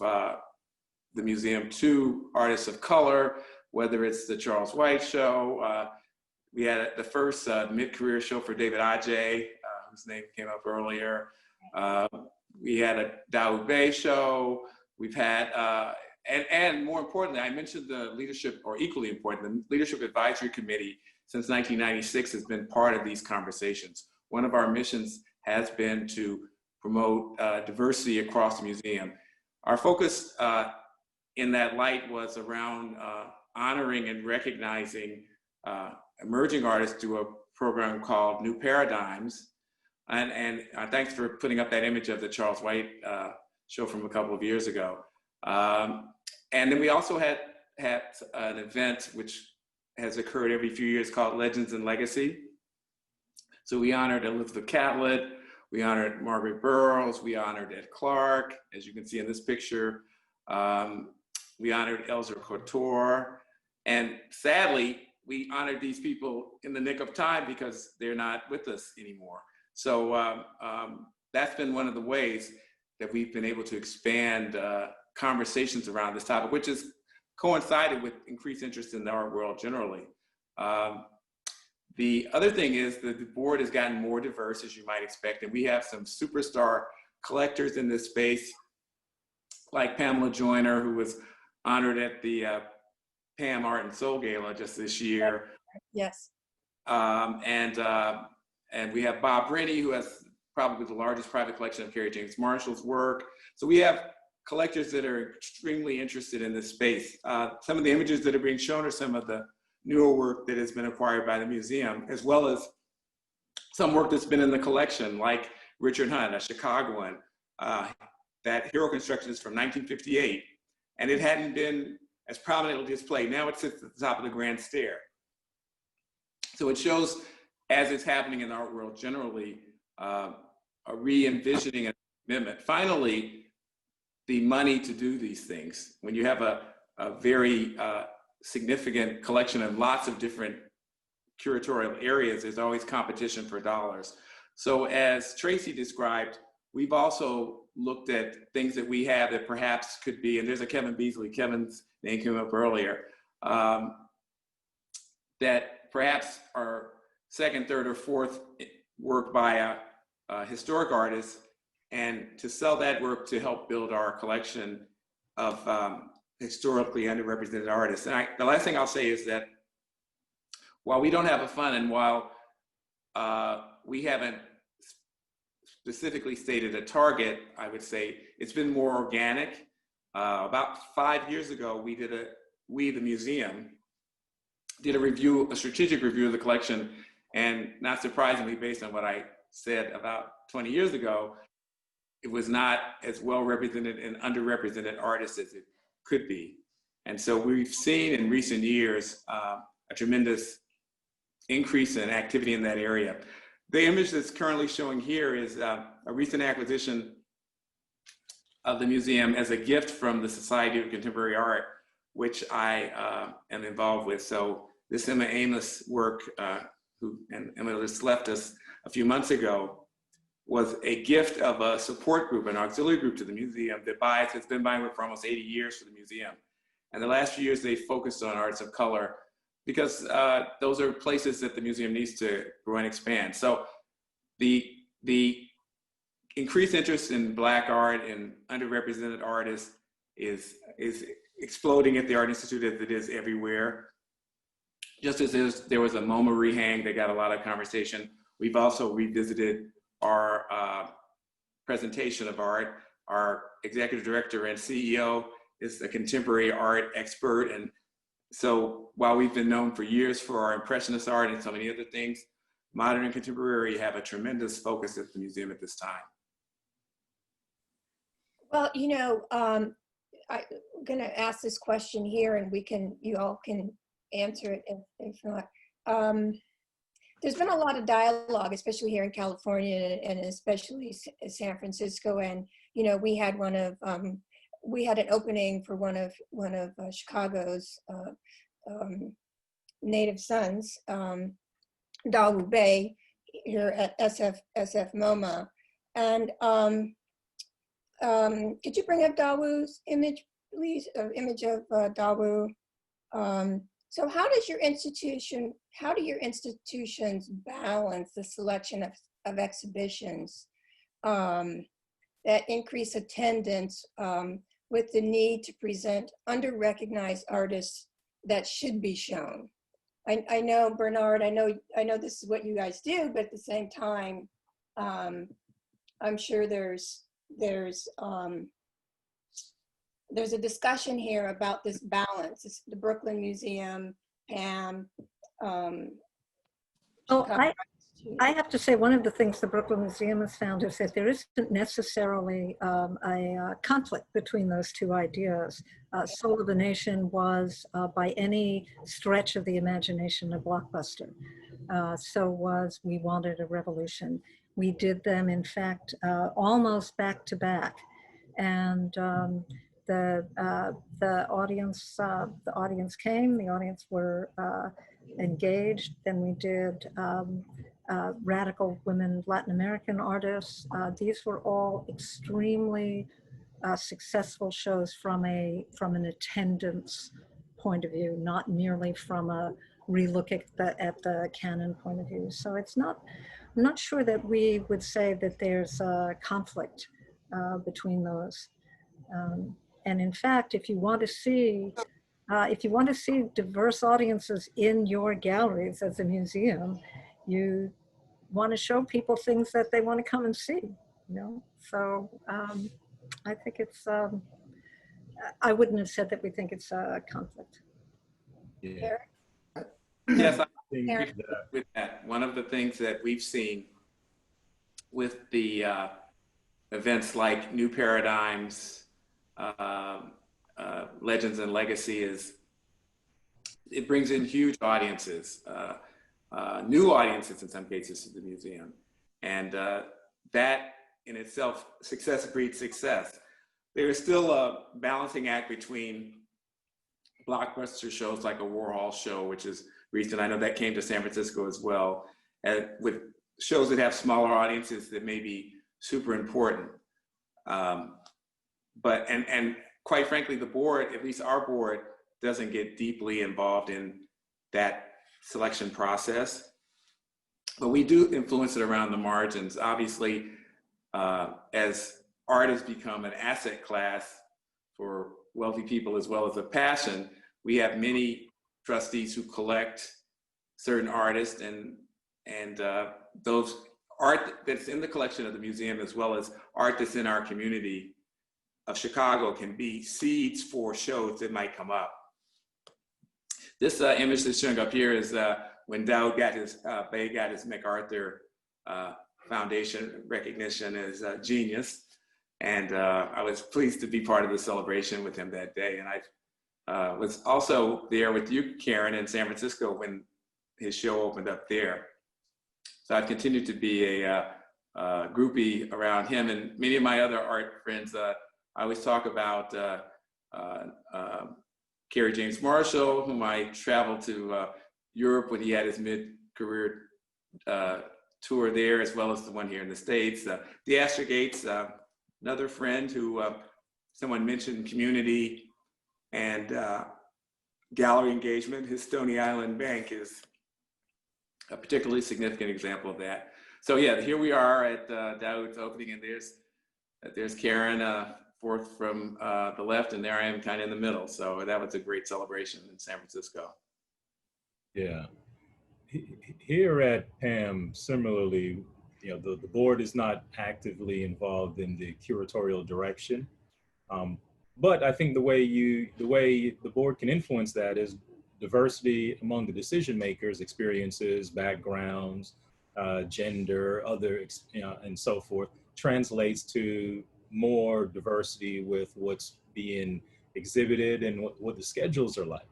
the museum to artists of color, whether it's the Charles White Show, we had the first mid-career show for David Adjaye, whose name came up earlier. We had a Daoud Bey show. We've had, and more importantly, I mentioned the leadership, or equally important, the Leadership Advisory Committee since 1996 has been part of these conversations. One of our missions has been to promote diversity across the museum. Our focus in that light was around honoring and recognizing emerging artists through a program called New Paradigms. And thanks for putting up that image of the Charles White show from a couple of years ago. And then we also had an event which has occurred every few years called Legends and Legacy. So we honored Elizabeth Catlett, we honored Margaret Burroughs, we honored Ed Clark, as you can see in this picture. We honored Elzer Couture. And sadly, we honored these people in the nick of time because they're not with us anymore. So that's been one of the ways that we've been able to expand conversations around this topic, which has coincided with increased interest in the art world generally. The other thing is that the board has gotten more diverse, as you might expect, and we have some superstar collectors in this space, like Pamela Joyner, who was honored at the Pam Art and Soul Gala just this year. Yes. And we have Bob Rennie, who has probably the largest private collection of Kerry James Marshall's work. So we have collectors that are extremely interested in this space. Some of the images that are being shown are some of the newer work that has been acquired by the museum, as well as some work that's been in the collection, like Richard Hunt, a Chicagoan. That hero construction is from 1958, and it hadn't been as prominently displayed. Now it sits at the top of the grand stair. So it shows, as it's happening in the art world generally, a re-envisioning and commitment. Finally, the money to do these things. When you have a very significant collection of lots of different curatorial areas, there's always competition for dollars. So as Tracy described, we've also looked at things that we have that perhaps could be, and there's a Kevin Beasley, Kevin's name came up earlier, that perhaps are second, third, or fourth work by a historic artist, and to sell that work to help build our collection of historically underrepresented artists. And the last thing I'll say is that while we don't have a fund, and while we haven't specifically stated a target, I would say it's been more organic. About 5 years ago, we, the museum, did a strategic review of the collection, and not surprisingly, based on what I said about 20 years ago, it was not as well represented and underrepresented artists as it could be. And so we've seen in recent years a tremendous increase in activity in that area. The image that's currently showing here is a recent acquisition of the museum as a gift from the Society of Contemporary Art which I am involved with. So this Emma Amos work, and Emma just left us a few months ago, was a gift of a support group, an auxiliary group to the museum that has been buying work for almost 80 years for the museum. And the last few years, they focused on arts of color because those are places that the museum needs to grow and expand. So the increased interest in Black art and underrepresented artists is exploding at the Art Institute as it is everywhere. Just as there was a MoMA rehang that got a lot of conversation, we've also revisited our presentation of art. Our executive director and CEO is a contemporary art expert. And so while we've been known for years for our impressionist art and so many other things, modern and contemporary have a tremendous focus at the museum at this time. Well, you know, I'm going to ask this question here, and you all can answer it if not. There's been a lot of dialogue, especially here in California and especially San Francisco. And you know, we had an opening for one of Chicago's native sons, Dawu Bey, here at SF MoMA. And could you bring up Dawu's image, please? Image of Dawu. So how do your institutions balance the selection of exhibitions that increase attendance with the need to present under-recognized artists that should be shown? I know, Bernard, I know this is what you guys do, but at the same time, I'm sure there's a discussion here about this balance. It's the Brooklyn Museum, Pam. I have to say, one of the things the Brooklyn Museum has found is that there isn't necessarily a conflict between those two ideas. Soul of a Nation was, by any stretch of the imagination, a blockbuster. So was We Wanted a Revolution. We did them, in fact, almost back to back. And the audience came, the audience were engaged. Then we did Radical Women Latin American artists. These were all extremely successful shows from an attendance point of view, not merely from a relook at the canon point of view. So it's not, I'm not sure that we would say that there's a conflict between those. And in fact, if you want to see diverse audiences in your galleries as a museum, you want to show people things that they want to come and see, you know? So I think it's, I wouldn't have said that we think it's a conflict. Yeah. Yes, I think with that, one of the things that we've seen with the events like New Paradigms, Legends and Legacy, is it brings in huge audiences, new audiences in some cases to the museum. And that in itself, success breeds success. There is still a balancing act between blockbuster shows like a Warhol show, which is recent. I know that came to San Francisco as well, and with shows that have smaller audiences that may be super important. But quite frankly, the board, at least our board, doesn't get deeply involved in that selection process. But we do influence it around the margins. Obviously, as art has become an asset class for wealthy people as well as a passion, we have many trustees who collect certain artists, and those art that's in the collection of the museum, as well as art that's in our community of Chicago, can be seeds for shows that might come up. This image that's showing up here is when Dowd got his MacArthur Foundation recognition as a genius. And I was pleased to be part of the celebration with him that day. And I was also there with you, Karen, in San Francisco when his show opened up there. So I've continued to be a groupie around him and many of my other art friends. I always talk about Kerry James Marshall, whom I traveled to Europe when he had his mid-career tour there, as well as the one here in the States. The Astrogates, another friend who someone mentioned community and gallery engagement. His Stony Island Bank is a particularly significant example of that. So yeah, here we are at Dowd's opening, and there's Karen, fourth from the left, and there I am kind of in the middle. So that was a great celebration in San Francisco. Yeah. Here at PAM, similarly, the board is not actively involved in the curatorial direction. But I think the way the board can influence that is diversity among the decision makers, experiences, backgrounds, gender, other, and so forth, translates to more diversity with what's being exhibited and what the schedules are like.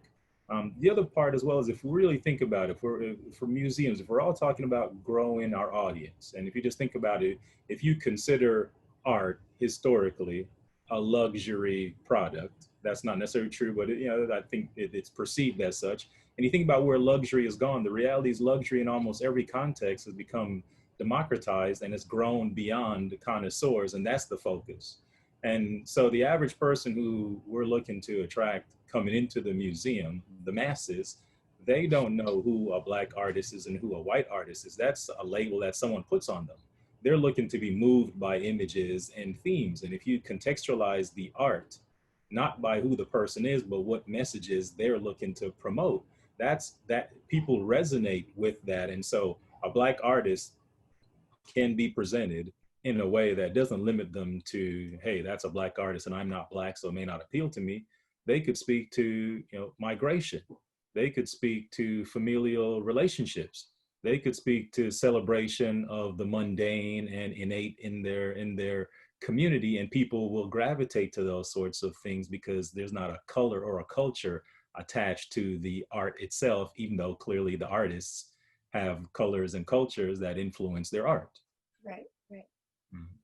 The other part as well is, if we really think about it, for museums, if we're all talking about growing our audience, and if you just think about it, if you consider art historically a luxury product, that's not necessarily true, but I think it's perceived as such. And you think about where luxury has gone, the reality is luxury in almost every context has become democratized and it's grown beyond connoisseurs, and that's the focus. And so the average person who we're looking to attract coming into the museum, the masses, they don't know who a Black artist is and who a white artist is. That's a label that someone puts on them. They're looking to be moved by images and themes. And if you contextualize the art, not by who the person is, but what messages they're looking to promote, that people resonate with that. And so a Black artist can be presented in a way that doesn't limit them to, hey, that's a Black artist and I'm not Black, so it may not appeal to me. They could speak to, migration. They could speak to familial relationships. They could speak to celebration of the mundane and innate in their community, and people will gravitate to those sorts of things because there's not a color or a culture attached to the art itself, even though clearly the artists have colors and cultures that influence their art. Right, right. Mm-hmm.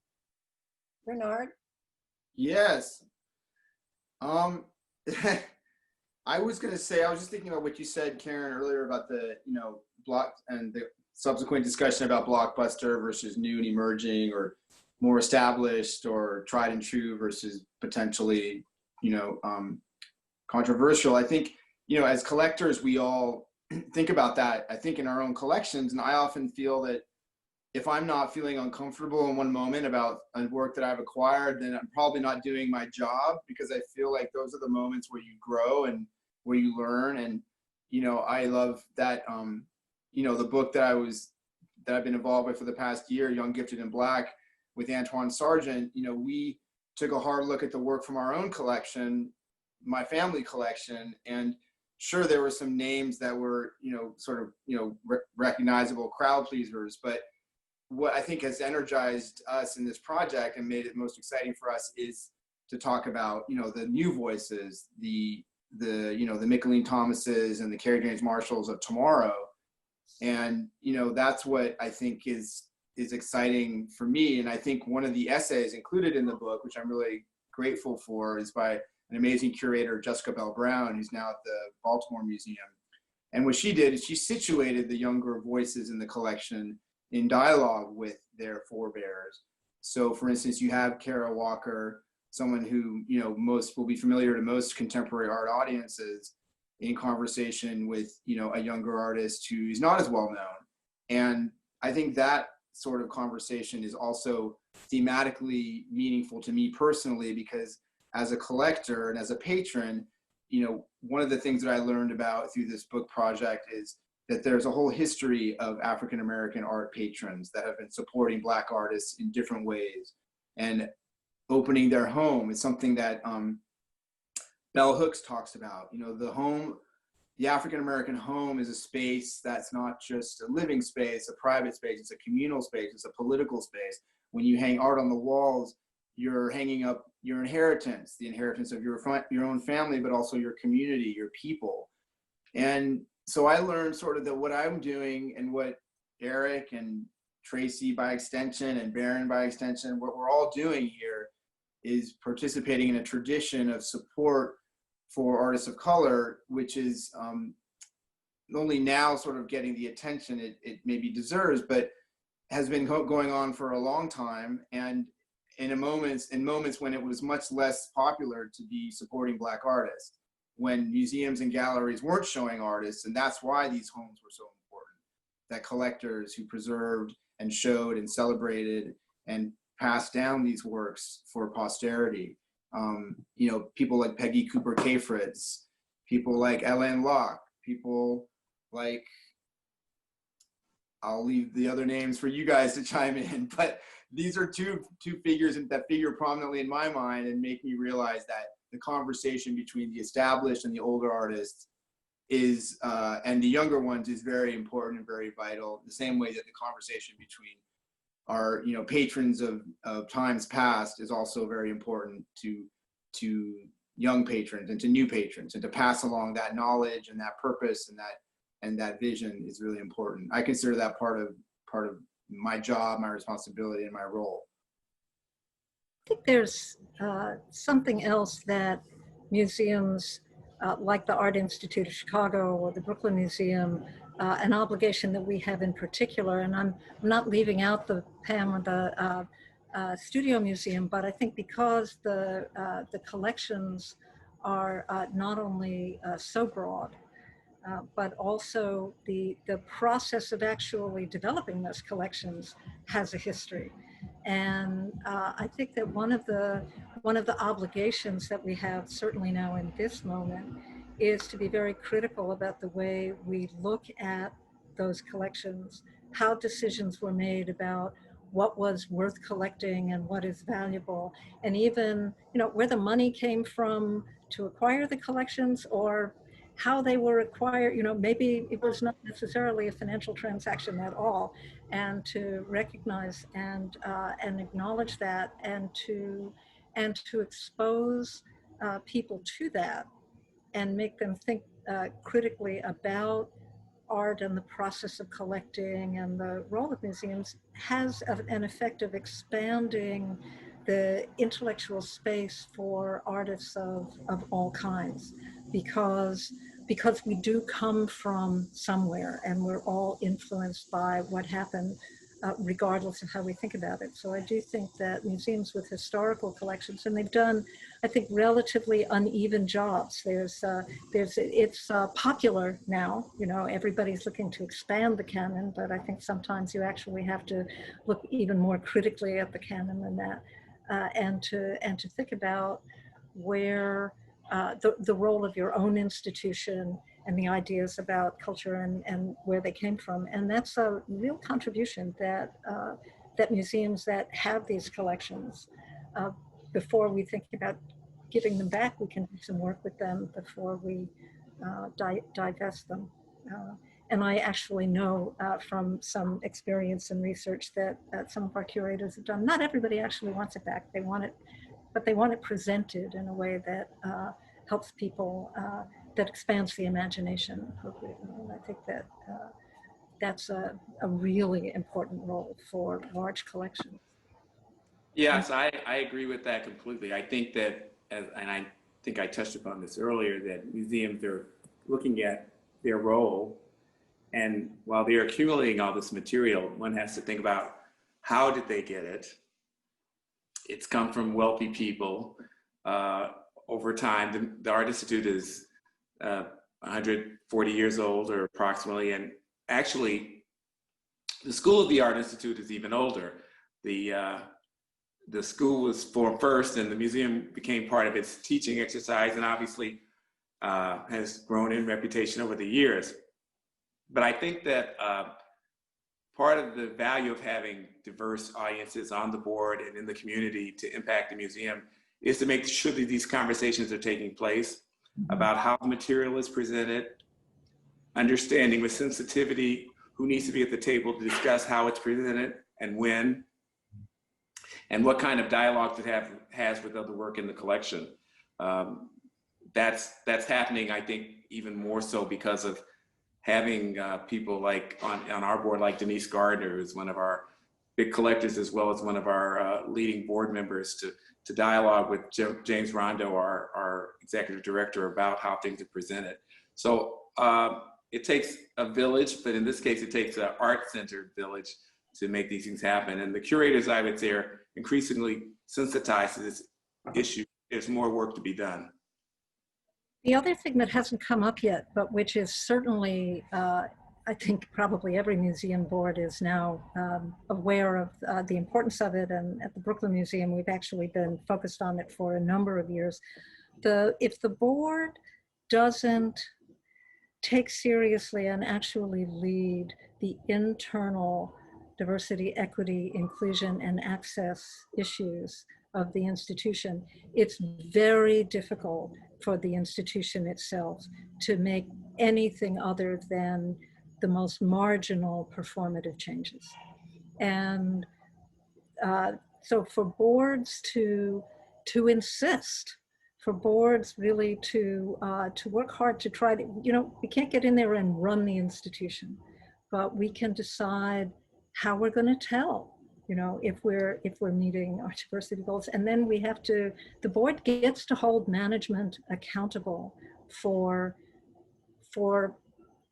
Bernard? Yes. I was going to say, I was just thinking about what you said, Karen, earlier about the, block and the subsequent discussion about blockbuster versus new and emerging, or more established or tried and true versus potentially, controversial. I think, as collectors, we all think about that, I think, in our own collections. And I often feel that if I'm not feeling uncomfortable in one moment about a work that I've acquired, then I'm probably not doing my job, because I feel like those are the moments where you grow and where you learn. And, I love that, the book that I've been involved with for the past year, Young, Gifted, and Black, with Antoine Sargent, we took a hard look at the work from our own collection, my family collection. And sure, there were some names that were, recognizable crowd pleasers, but what I think has energized us in this project and made it most exciting for us is to talk about, the new voices, the Mickalene Thomases and the Kerry James Marshalls of tomorrow. And, that's what I think is exciting for me. And I think one of the essays included in the book, which I'm really grateful for, is by an amazing curator, Jessica Bell Brown, who's now at the Baltimore Museum. And what she did is she situated the younger voices in the collection in dialogue with their forebears. So for instance, you have Kara Walker, someone who, most will be familiar to most contemporary art audiences, in conversation with, a younger artist who is not as well known. And I think that sort of conversation is also thematically meaningful to me personally, because as a collector and as a patron, one of the things that I learned about through this book project is that there's a whole history of African-American art patrons that have been supporting Black artists in different ways. And opening their home is something that Bell Hooks talks about. The home, the African-American home, is a space that's not just a living space, a private space, it's a communal space, it's a political space. When you hang art on the walls, you're hanging up your inheritance, the inheritance of your own family, but also your community, your people. And so I learned sort of that what I'm doing, and what Eric and Tracy by extension, and Barron by extension, what we're all doing here is participating in a tradition of support for artists of color, which is only now sort of getting the attention it maybe deserves, but has been going on for a long time. And in moments when it was much less popular to be supporting Black artists, when museums and galleries weren't showing artists, and that's why these homes were so important, that collectors who preserved and showed and celebrated and passed down these works for posterity. You know, people like Peggy Cooper Kafritz, people like Ellen Locke, people like, I'll leave the other names for you guys to chime in, but these are two figures that figure prominently in my mind and make me realize that the conversation between the established and the older artists is, and the younger ones, is very important and very vital, the same way that the conversation between our, you know, patrons of times past is also very important to young patrons and to new patrons, and to pass along that knowledge and that purpose and that vision is really important. I consider that part of my job, my responsibility, and my role. I think there's something else that museums like the Art Institute of Chicago or the Brooklyn Museum, an obligation that we have in particular, and I'm not leaving out the PAM or the Studio Museum, but I think because the collections are not only so broad, but also the process of actually developing those collections has a history. And I think that one of the obligations that we have, certainly now in this moment, is to be very critical about the way we look at those collections, how decisions were made about what was worth collecting and what is valuable, and even, you know, where the money came from to acquire the collections, or how they were acquired. You know, maybe it was not necessarily a financial transaction at all, and to recognize and acknowledge that, and to expose people to that, and make them think critically about art and the process of collecting and the role of museums, has an effect of expanding the intellectual space for artists of all kinds, because we do come from somewhere, and we're all influenced by what happened, regardless of how we think about it. So I do think that museums with historical collections, and they've done, I think, relatively uneven jobs. It's popular now, you know, everybody's looking to expand the canon, but I think sometimes you actually have to look even more critically at the canon than that, and to think about where the role of your own institution and the ideas about culture and where they came from. And that's a real contribution that that museums that have these collections, before we think about giving them back, we can do some work with them before we divest them. And I actually know from some experience and research that some of our curators have done, not everybody actually wants it back. They want it, but they want it presented in a way that helps people, that expands the imagination. And I think that that's a really important role for large collections. Yes, I agree with that completely. I think that, and I think I touched upon this earlier, that museums are looking at their role, and while they're accumulating all this material, one has to think about, how did they get it? It's come from wealthy people. Over time, the Art Institute is 140 years old, or approximately, and actually, the School of the Art Institute is even older. The school was formed first, and the museum became part of its teaching exercise, and obviously has grown in reputation over the years. But I think that part of the value of having diverse audiences on the board and in the community to impact the museum is to make sure that these conversations are taking place about how the material is presented, understanding with sensitivity who needs to be at the table to discuss how it's presented and when, and what kind of dialogue it has with other work in the collection. That's happening, I think, even more so because of having people like on our board, like Denise Gardner, who's one of our big collectors, as well as one of our leading board members, to dialogue with James Rondo, our executive director, about how things are presented. So it takes a village, but in this case, it takes an art-centered village to make these things happen. And the curators, I would say, are increasingly sensitized to this issue. There's more work to be done. The other thing that hasn't come up yet, but which is certainly, I think probably every museum board is now aware of the importance of it. And at the Brooklyn Museum, we've actually been focused on it for a number of years. If the board doesn't take seriously and actually lead the internal diversity, equity, inclusion, and access issues of the institution, it's very difficult for the institution itself to make anything other than the most marginal performative changes. And so for boards to insist, for boards really to work hard to try to, we can't get in there and run the institution, but we can decide how we're going to tell, if we're meeting our diversity goals. And then we have to, the board gets to hold management accountable for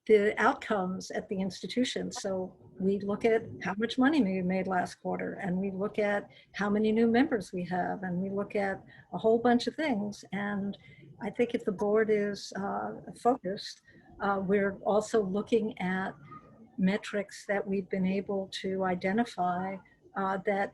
the outcomes at the institution. So we look at how much money we made last quarter, and we look at how many new members we have, and we look at a whole bunch of things. And I think if the board is focused, we're also looking at metrics that we've been able to identify that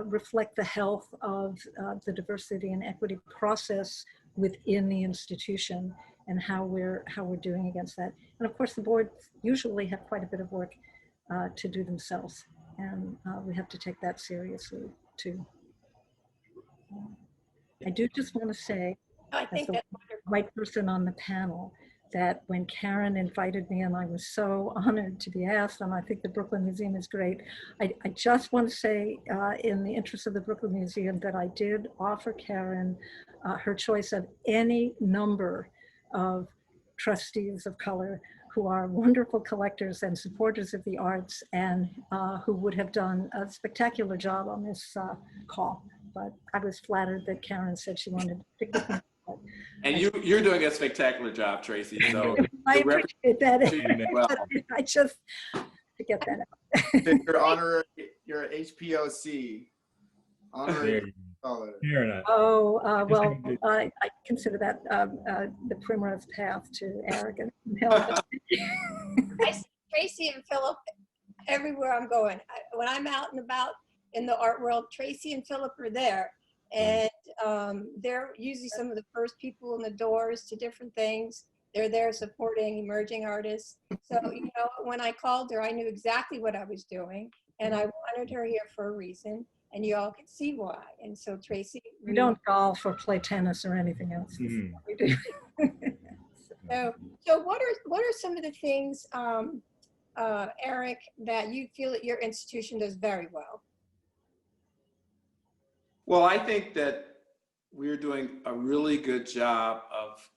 reflect the health of the diversity and equity process within the institution, and how we're doing against that. And of course, the boards usually have quite a bit of work to do themselves, and we have to take that seriously too. I do just want to say, I think as the right person on the panel, that when Karen invited me, and I was so honored to be asked, and I think the Brooklyn Museum is great, I just want to say, in the interest of the Brooklyn Museum, that I did offer Karen her choice of any number of trustees of color who are wonderful collectors and supporters of the arts, and who would have done a spectacular job on this call. But I was flattered that Karen said she wanted to pick with me. And you're doing a spectacular job, Tracy. So I appreciate that. Well. I just to get that out. Your honorary, your HPOC. Honorary scholar. Oh, well, I consider that the primrose path to arrogance. I see Tracy and Philip everywhere I'm going. When I'm out and about in the art world, Tracy and Philip are there. And they're usually some of the first people in the doors to different things. They're there supporting emerging artists. So, when I called her, I knew exactly what I was doing. And I wanted her here for a reason. And you all can see why. And so, Tracy. We don't golf or play tennis or anything else. Mm-hmm. We do. So what are some of the things, Eric, that you feel that your institution does very well? Well, I think that we're doing a really good job of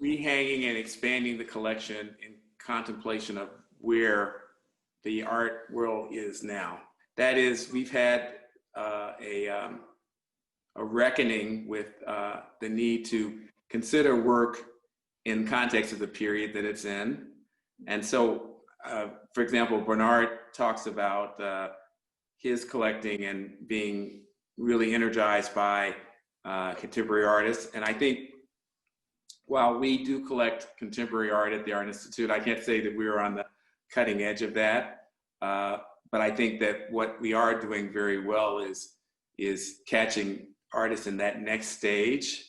rehanging and expanding the collection in contemplation of where the art world is now. That is, we've had a reckoning with the need to consider work in context of the period that it's in. And so, for example, Bernard talks about his collecting and being really energized by contemporary artists. And I think while we do collect contemporary art at the Art Institute, I can't say that we're on the cutting edge of that. But I think that what we are doing very well is catching artists in that next stage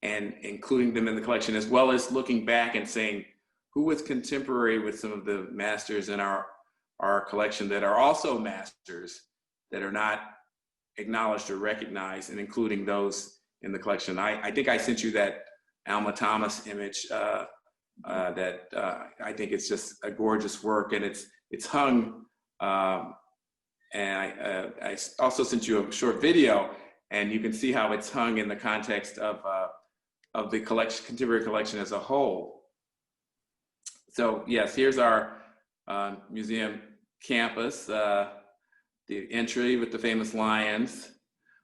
and including them in the collection, as well as looking back and saying, who was contemporary with some of the masters in our collection that are also masters that are not acknowledged or recognized, and including those in the collection. I think I sent you that Alma Thomas image that I think it's just a gorgeous work, and it's hung. And I also sent you a short video, and you can see how it's hung in the context of the collection, contemporary collection as a whole. So yes, here's our museum campus, the entry with the famous lions.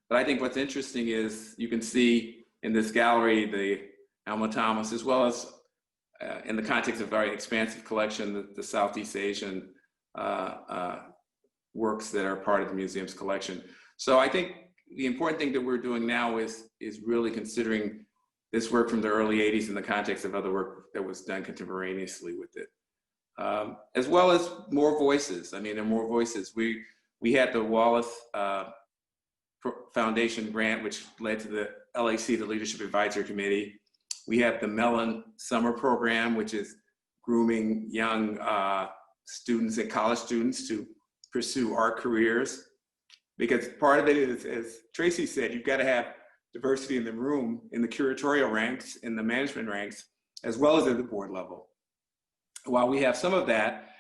But I think what's interesting is you can see in this gallery the Alma Thomas, as well as in the context of a very expansive collection, the Southeast Asian works that are part of the museum's collection. So I think the important thing that we're doing now is really considering this work from the early 80s in the context of other work that was done contemporaneously with it. As well as more voices. I mean, there are more voices. We had the Wallace Foundation grant, which led to the LAC, the Leadership Advisory Committee. We have the Mellon Summer Program, which is grooming young students and college students to pursue art careers. Because part of it is, as Tracy said, you've got to have diversity in the room, in the curatorial ranks, in the management ranks, as well as at the board level. While we have some of that,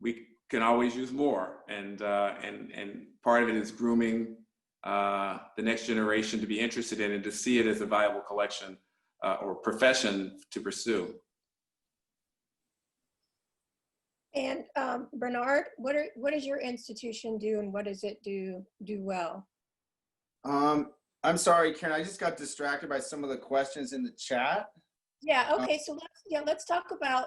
we can always use more. And part of it is grooming the next generation to be interested in and to see it as a viable collection or profession to pursue. And Bernard, what does your institution do, and what does it do well? I'm sorry, Karen, I just got distracted by some of the questions in the chat. Yeah, okay, so let's talk about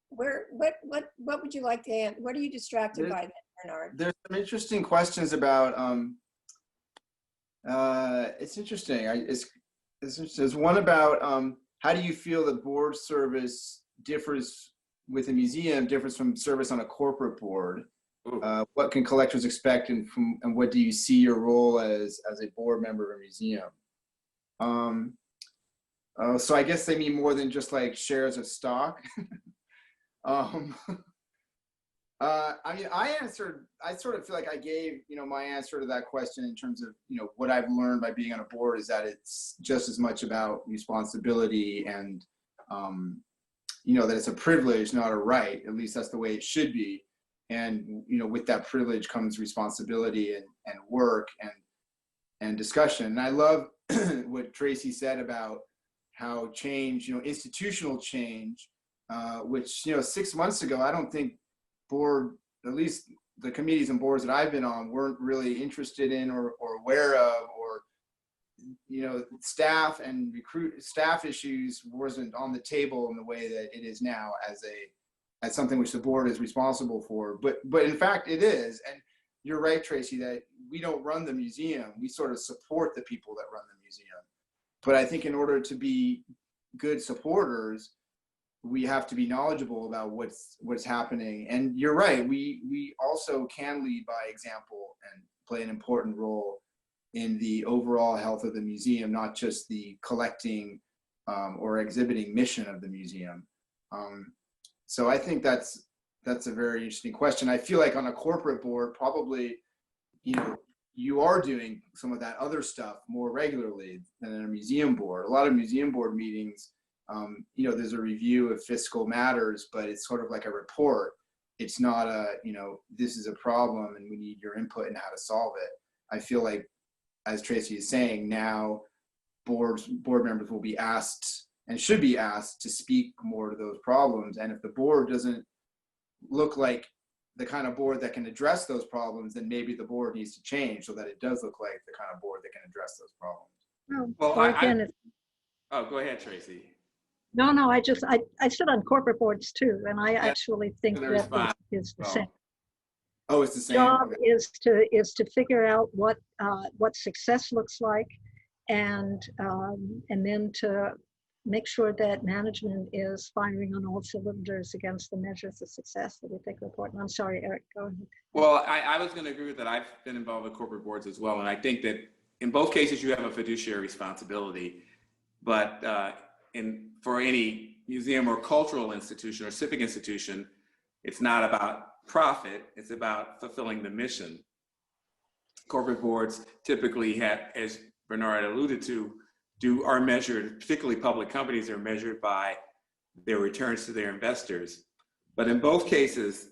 what would you like to answer? What are you distracted by then, Bernard? There's some interesting questions about it's interesting. There's one about how do you feel that board service differs with a museum, differs from service on a corporate board? What can collectors expect, and what do you see your role as a board member of a museum? So I guess they mean more than just like shares of stock. I mean, I sort of feel like I gave, my answer to that question in terms of, what I've learned by being on a board is that it's just as much about responsibility and, that it's a privilege, not a right. At least that's the way it should be. And, with that privilege comes responsibility and work and discussion. And I love what Tracy said about how change, institutional change, which, 6 months ago, I don't think board, at least the committees and boards that I've been on, weren't really interested in or aware of, or, staff and staff issues wasn't on the table in the way that it is now as something which the board is responsible for. But in fact, it is. And you're right, Tracy, that we don't run the museum. We sort of support the people that run the museum. But I think in order to be good supporters, we have to be knowledgeable about what's happening. And you're right, we also can lead by example and play an important role in the overall health of the museum, not just the collecting or exhibiting mission of the museum. So I think that's a very interesting question. I feel like on a corporate board, probably, you are doing some of that other stuff more regularly than in a museum board. A lot of museum board meetings, there's a review of fiscal matters, but it's sort of like a report. It's not this is a problem and we need your input in how to solve it. I feel like, as Tracy is saying, now board members will be asked and should be asked to speak more to those problems. And if the board doesn't look like the kind of board that can address those problems, then maybe the board needs to change so that it does look like the kind of board that can address those problems. Well, go ahead, Tracy. No, I sit on corporate boards too, and I actually think that is the same. Oh, it's the same. Job is to figure out what success looks like, and then to make sure that management is firing on all cylinders against the measures of success that we think are important. I'm sorry, Eric, go ahead. Well, I was going to agree with that. I've been involved with corporate boards as well, and I think that in both cases you have a fiduciary responsibility, but for any museum or cultural institution or civic institution, it's not about profit, it's about fulfilling the mission. Corporate boards typically have, as Bernard alluded to, are measured, particularly public companies are measured by their returns to their investors. But in both cases,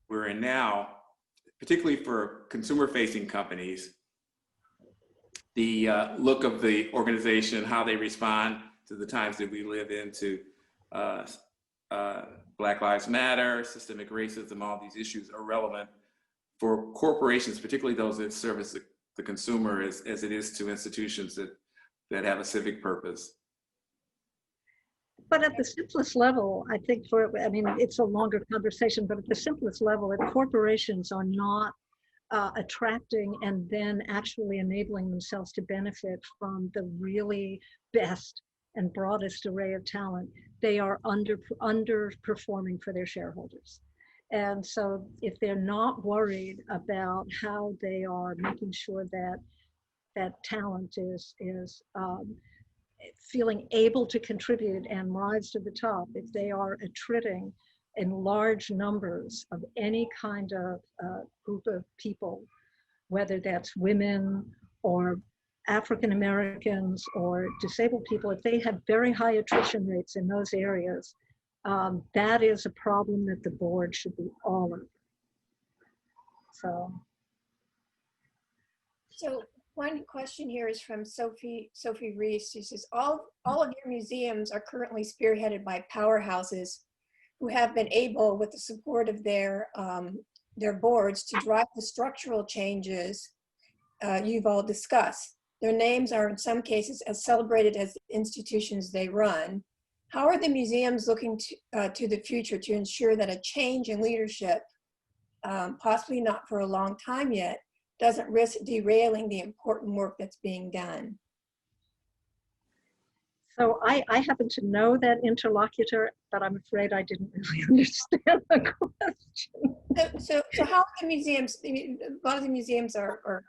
we're in now, particularly for consumer-facing companies, the look of the organization, how they respond to the times that we live in, to Black Lives Matter, systemic racism, all these issues are relevant for corporations, particularly those that service the consumer as it is to institutions that have a civic purpose. But at the simplest level, I think it's a longer conversation, but at the simplest level, if corporations are not attracting and then actually enabling themselves to benefit from the really best and broadest array of talent, they are underperforming for their shareholders. And so if they're not worried about how they are making sure that talent is feeling able to contribute and rise to the top, if they are attriting in large numbers of any kind of group of people, whether that's women or African Americans or disabled people, if they have very high attrition rates in those areas, that is a problem that the board should be all over. So one question here is from Sophie Reese. She says, all of your museums are currently spearheaded by powerhouses who have been able, with the support of their boards, to drive the structural changes you've all discussed. Their names are in some cases as celebrated as the institutions they run. How are the museums looking to the future to ensure that a change in leadership, possibly not for a long time yet, doesn't risk derailing the important work that's being done? So I happen to know that interlocutor, but I'm afraid I didn't really understand the question. So how are the museums? I mean, a lot of the museums are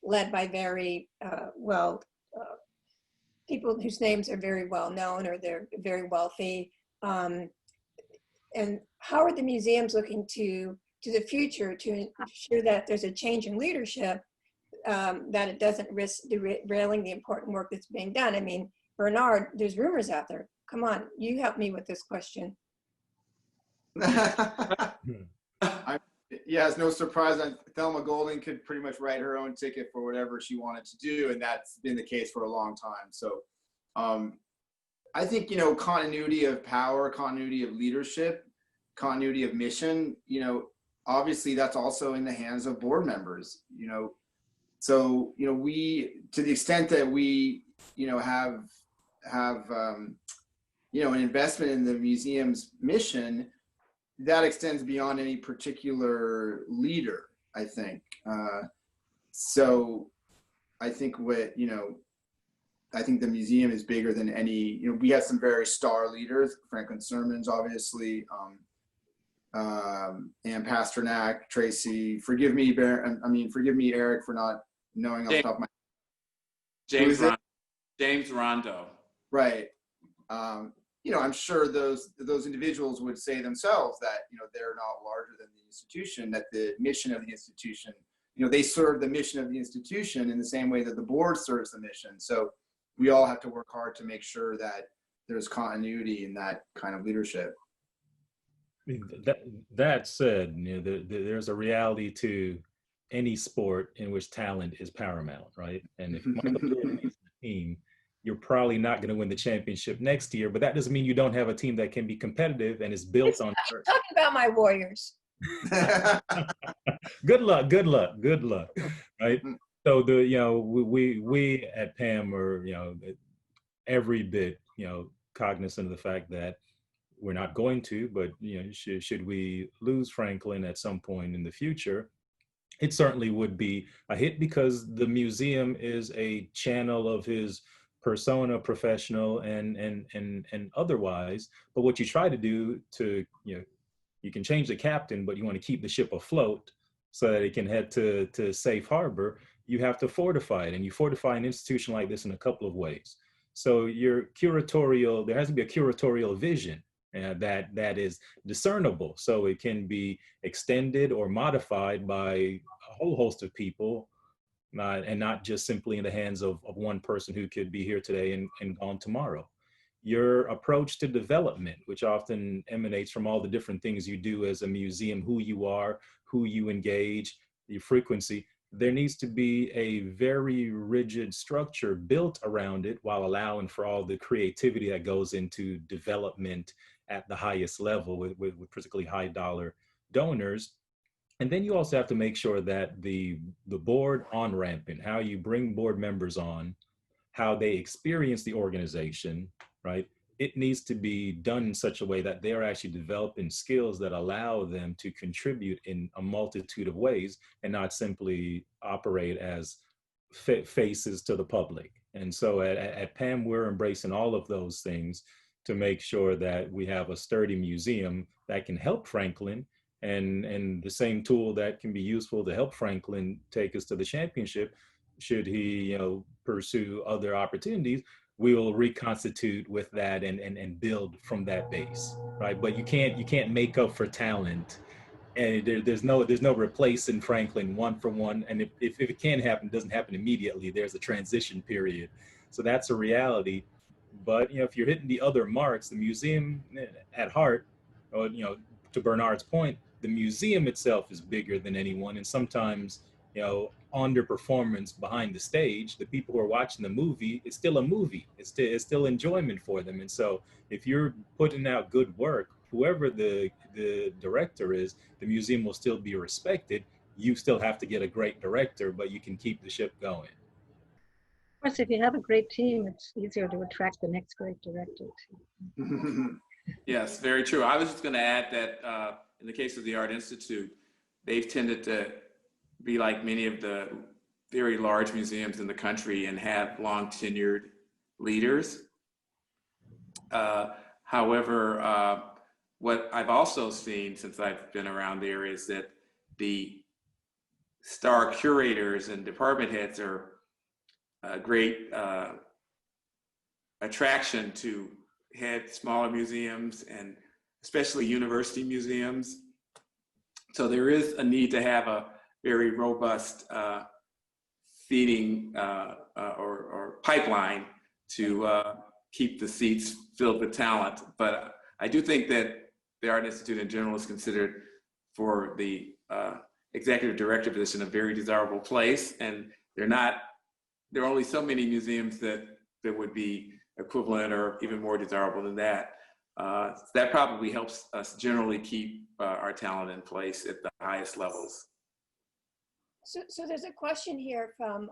led by very people whose names are very well known or they're very wealthy. And how are the museums looking to the future to ensure that there's a change in leadership, that it doesn't risk derailing the important work that's being done? I mean, Bernard, there's rumors out there. Come on, you help me with this question. Yeah, it's no surprise that Thelma Golding could pretty much write her own ticket for whatever she wanted to do, and that's been the case for a long time. So I think, continuity of power, continuity of leadership, continuity of mission, obviously that's also in the hands of board members, So, we, to the extent that we, have an investment in the museum's mission, that extends beyond any particular leader, I think. So I think I think the museum is bigger than any, we have some very star leaders, Franklin Sermons, obviously, Ann Pasternak, Tracy, forgive me, Eric, for not knowing off the top of my head. James Rondo. Right. I'm sure those individuals would say themselves that, they're not larger than the institution, that the mission of the institution, they serve the mission of the institution in the same way that the board serves the mission. So we all have to work hard to make sure that there's continuity in that kind of leadership. That said, there's a reality to any sport in which talent is paramount, right? And if Michael Jordan leads the team, you're probably not going to win the championship next year, but that doesn't mean you don't have a team that can be competitive and is built on. I'm talking about my Warriors. Good luck, right? So we at PAM are, every bit, cognizant of the fact that we're not going to, but should we lose Franklin at some point in the future, it certainly would be a hit because the museum is a channel of his persona, professional and otherwise. But what you try to do you can change the captain, but you want to keep the ship afloat so that it can head to safe harbor. You have to fortify it, and you fortify an institution like this in a couple of ways. So there has to be a curatorial vision that is discernible, so it can be extended or modified by a whole host of people, and not just simply in the hands of one person who could be here today and gone tomorrow. Your approach to development, which often emanates from all the different things you do as a museum, who you are, who you engage, your frequency, there needs to be a very rigid structure built around it while allowing for all the creativity that goes into development at the highest level with particularly high dollar donors. And then you also have to make sure that the board on-ramping, how you bring board members on, how they experience the organization, right? It needs to be done in such a way that they are actually developing skills that allow them to contribute in a multitude of ways and not simply operate as faces to the public. And so at PAM, we're embracing all of those things to make sure that we have a sturdy museum that can help Franklin, and the same tool that can be useful to help Franklin take us to the championship, should he, pursue other opportunities, we will reconstitute with that and build from that base, right? But you can't make up for talent, and there's no replacing Franklin one for one. And if it can happen, it doesn't happen immediately. There's a transition period, so that's a reality. But if you're hitting the other marks, the museum at heart, or to Bernard's point, the museum itself is bigger than anyone, and sometimes underperformance behind the stage, the people who are watching the movie, it's still a movie. It's still enjoyment for them. And so if you're putting out good work, whoever the director is, the museum will still be respected. You still have to get a great director, but you can keep the ship going. Of course, if you have a great team, it's easier to attract the next great director too. Yes, very true. I was just going to add that in the case of the Art Institute, they've tended to be like many of the very large museums in the country and have long tenured leaders. However, what I've also seen since I've been around there is that the star curators and department heads are a great attraction to head smaller museums and especially university museums. So there is a need to have a very robust feeding or pipeline to keep the seats filled with talent. But I do think that the Art Institute in general is considered for the executive director position a very desirable place. And there are only so many museums that would be equivalent or even more desirable than that. That probably helps us generally keep our talent in place at the highest levels. So there's a question here from,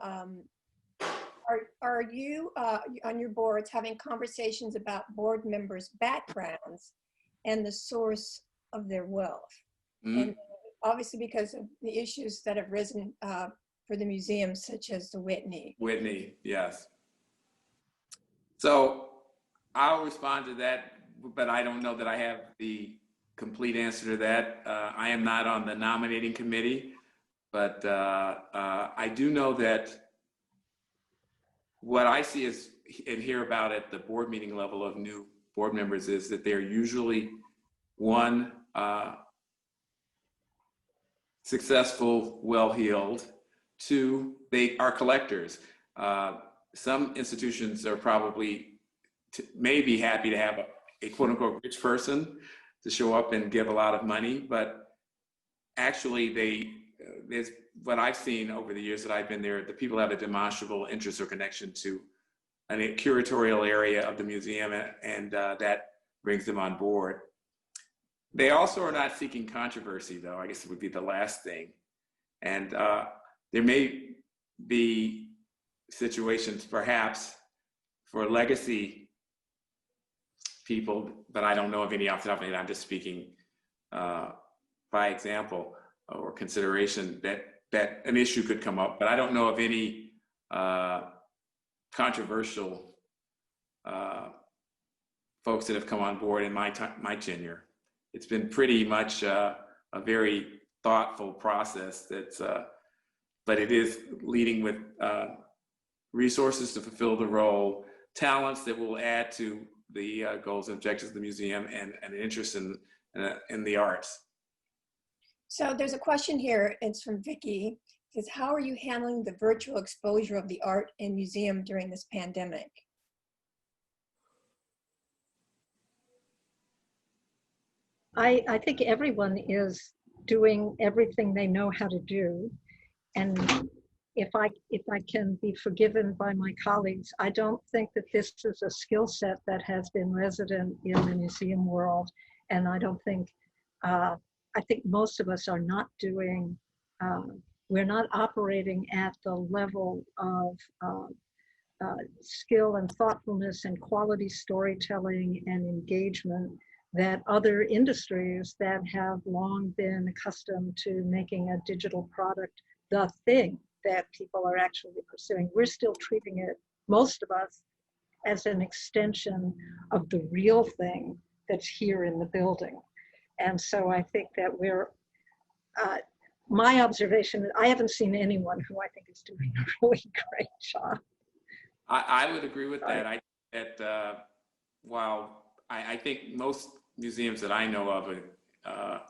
are you on your boards having conversations about board members' backgrounds and the source of their wealth? Mm-hmm. And obviously because of the issues that have risen for the museums, such as the Whitney. Whitney, yes. So I'll respond to that, but I don't know that I have the complete answer to that. I am not on the nominating committee, but I do know that what I see is and hear about at the board meeting level of new board members is that they're usually one, successful, well-heeled. Two, they are collectors. Some institutions are probably may be happy to have a quote unquote rich person to show up and give a lot of money, but actually there's what I've seen over the years that I've been there, the people have a demonstrable interest or connection to a curatorial area of the museum, and that brings them on board. They also are not seeking controversy, though. I guess it would be the last thing. And there may be situations perhaps for legacy people, but I don't know of any off the top of my head. I'm just speaking by example or consideration that an issue could come up, but I don't know of any controversial folks that have come on board in my tenure. It's been pretty much a very thoughtful process that's but it is leading with resources to fulfill the role, talents that will add to the goals and objectives of the museum, and an interest in the arts. So there's a question here, it's from Vicky. It says, how are you handling the virtual exposure of the art and museum during this pandemic? I think everyone is doing everything they know how to do. and if I can be forgiven by my colleagues, I don't think that this is a skill set that has been resident in the museum world. And I don't think, I think most of us are not doing, we're not operating at the level of skill and thoughtfulness and quality storytelling and engagement that other industries that have long been accustomed to making a digital product the thing that people are actually pursuing. We're still treating it, most of us, as an extension of the real thing that's here in the building. And so I think that we're, my observation, I haven't seen anyone who I think is doing a really great job. I would agree with that. I while I think most museums that I know of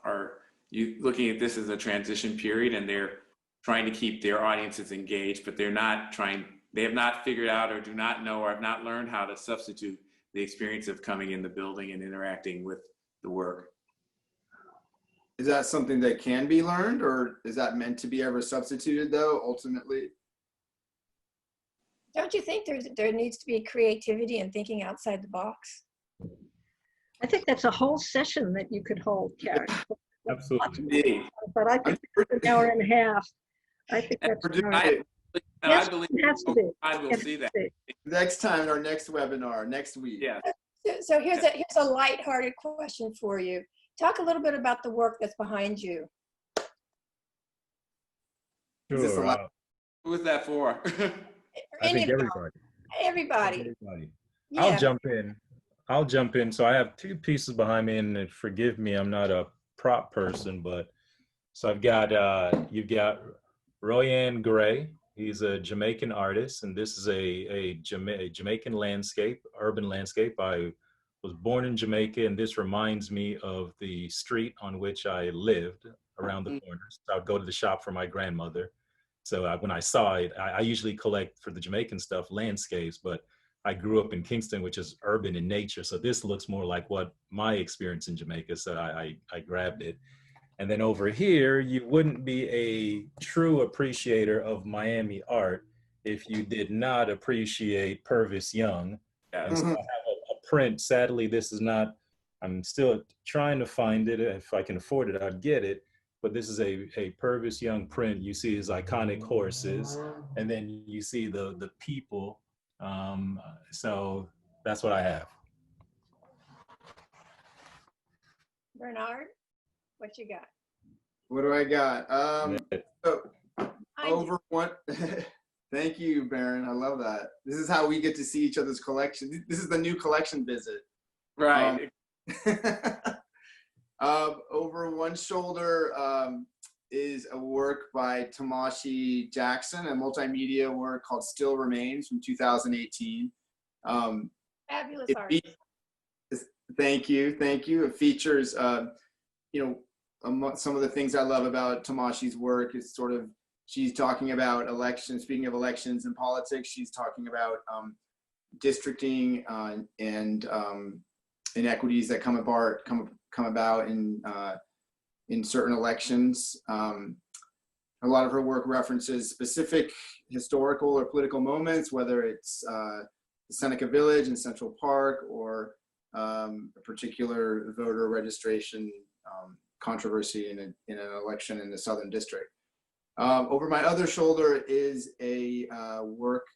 are looking at this as a transition period, and they're trying to keep their audiences engaged, but they have not figured out or do not know or have not learned how to substitute the experience of coming in the building and interacting with the work. Is that something that can be learned, or is that meant to be ever substituted though, ultimately? Don't you think there needs to be creativity and thinking outside the box? I think that's a whole session that you could hold, Karen. Absolutely. But I think it's an hour and a half. I think that's I believe it has to be. we'll see that. Next time, our next webinar, next week. Yeah. So here's a lighthearted question for you. Talk a little bit about the work that's behind you. Sure. Who is that for? I think Everybody. Yeah. I'll jump in. So I have two pieces behind me, and forgive me, I'm not a prop person, but so I've got, you've got Royan Gray. He's a Jamaican artist, and this is a Jamaican landscape, urban landscape. I was born in Jamaica, and this reminds me of the street on which I lived around the corner. So I'd go to the shop for my grandmother. So when I saw it, I usually collect for the Jamaican stuff, landscapes, but I grew up in Kingston, which is urban in nature. So this looks more like what my experience in Jamaica. So I grabbed it. And then over here, you wouldn't be a true appreciator of Miami art if you did not appreciate Purvis Young. Yeah. And so I have a print. Sadly, this is not, I'm still trying to find it. If I can afford it, I'd get it. But this is a Purvis Young print. You see his iconic horses, and then you see the people. So that's what I have. Bernard, what you got? What do I got? So over one. Thank you, Barron. I love that. This is how we get to see each other's collection. This is the new collection visit. Right. Over one shoulder is a work by Tamashi Jackson, a multimedia work called Still Remains from 2018. Fabulous art. Thank you. It features, some of the things I love about Tamashi's work is sort of, she's talking about elections. Speaking of elections and politics, she's talking about districting and inequities that come about in certain elections. A lot of her work references specific historical or political moments, whether it's the Seneca Village in Central Park or a particular voter registration controversy in an election in the Southern District. Over my other shoulder is a work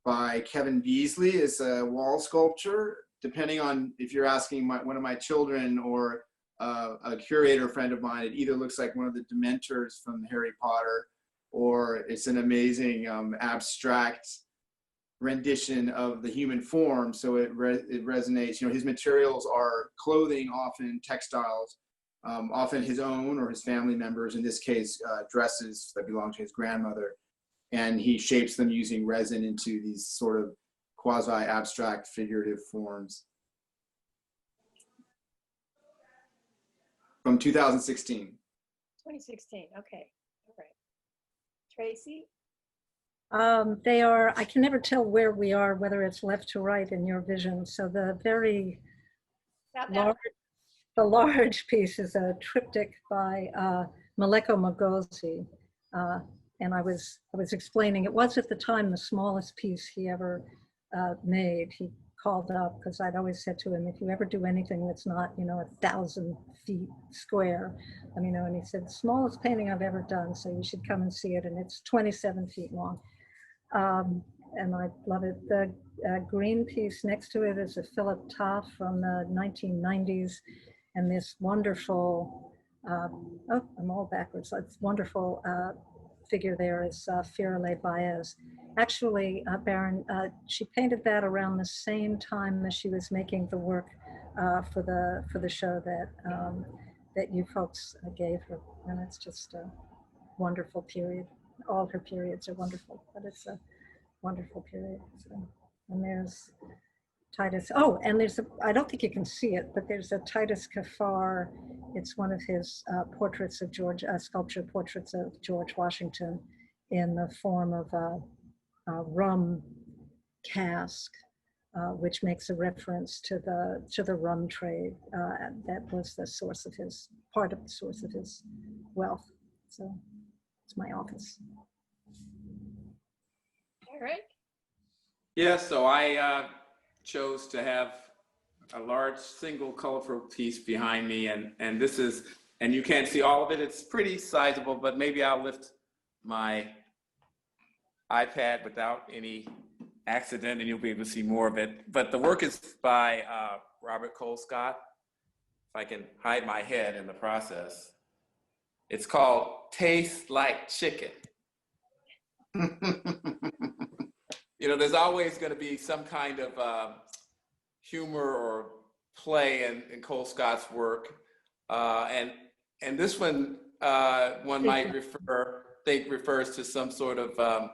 by Kevin Beasley. It's a wall sculpture. Depending on if you're asking one of my children or a curator friend of mine, it either looks like one of the Dementors from Harry Potter, or it's an amazing abstract rendition of the human form. So it resonates. His materials are clothing, often textiles, often his own or his family members. In this case, dresses that belong to his grandmother, and he shapes them using resin into these sort of quasi-abstract figurative forms. From 2016. 2016, okay, all right. Tracy? They are, I can never tell where we are, whether it's left to right in your vision. So the very large piece is a triptych by Maleko Ngozi. and I was explaining, it was at the time the smallest piece he ever made. He called up because I'd always said to him, if you ever do anything that's not, 1,000 feet square, let me know. And he said, the smallest painting I've ever done, so you should come and see it. And it's 27 feet long. And I love it. The green piece next to it is a Philip Toff from the 1990s. And this wonderful, oh, I'm all backwards. It's wonderful figure there is Firale Baez. Actually, Barron, she painted that around the same time as she was making the work for the show that you folks gave her, and it's just a wonderful period. All her periods are wonderful, but it's a wonderful period. So, and there's Titus. Oh, and there's I don't think you can see it, but there's a Titus Kaffar. It's one of his portraits of sculpture portraits of George Washington in the form of a rum cask, which makes a reference to the rum trade that was the source of part of the source of his wealth. So it's my office. Eric? Yeah, so I chose to have a large single colorful piece behind me, and this is, and you can't see all of it, it's pretty sizable, but maybe I'll lift my iPad without any accident and you'll be able to see more of it. But the work is by Robert Colescott. If I can hide my head in the process. It's called Taste Like Chicken. There's always going to be some kind of humor or play in Colescott's work. And this one might refers to some sort of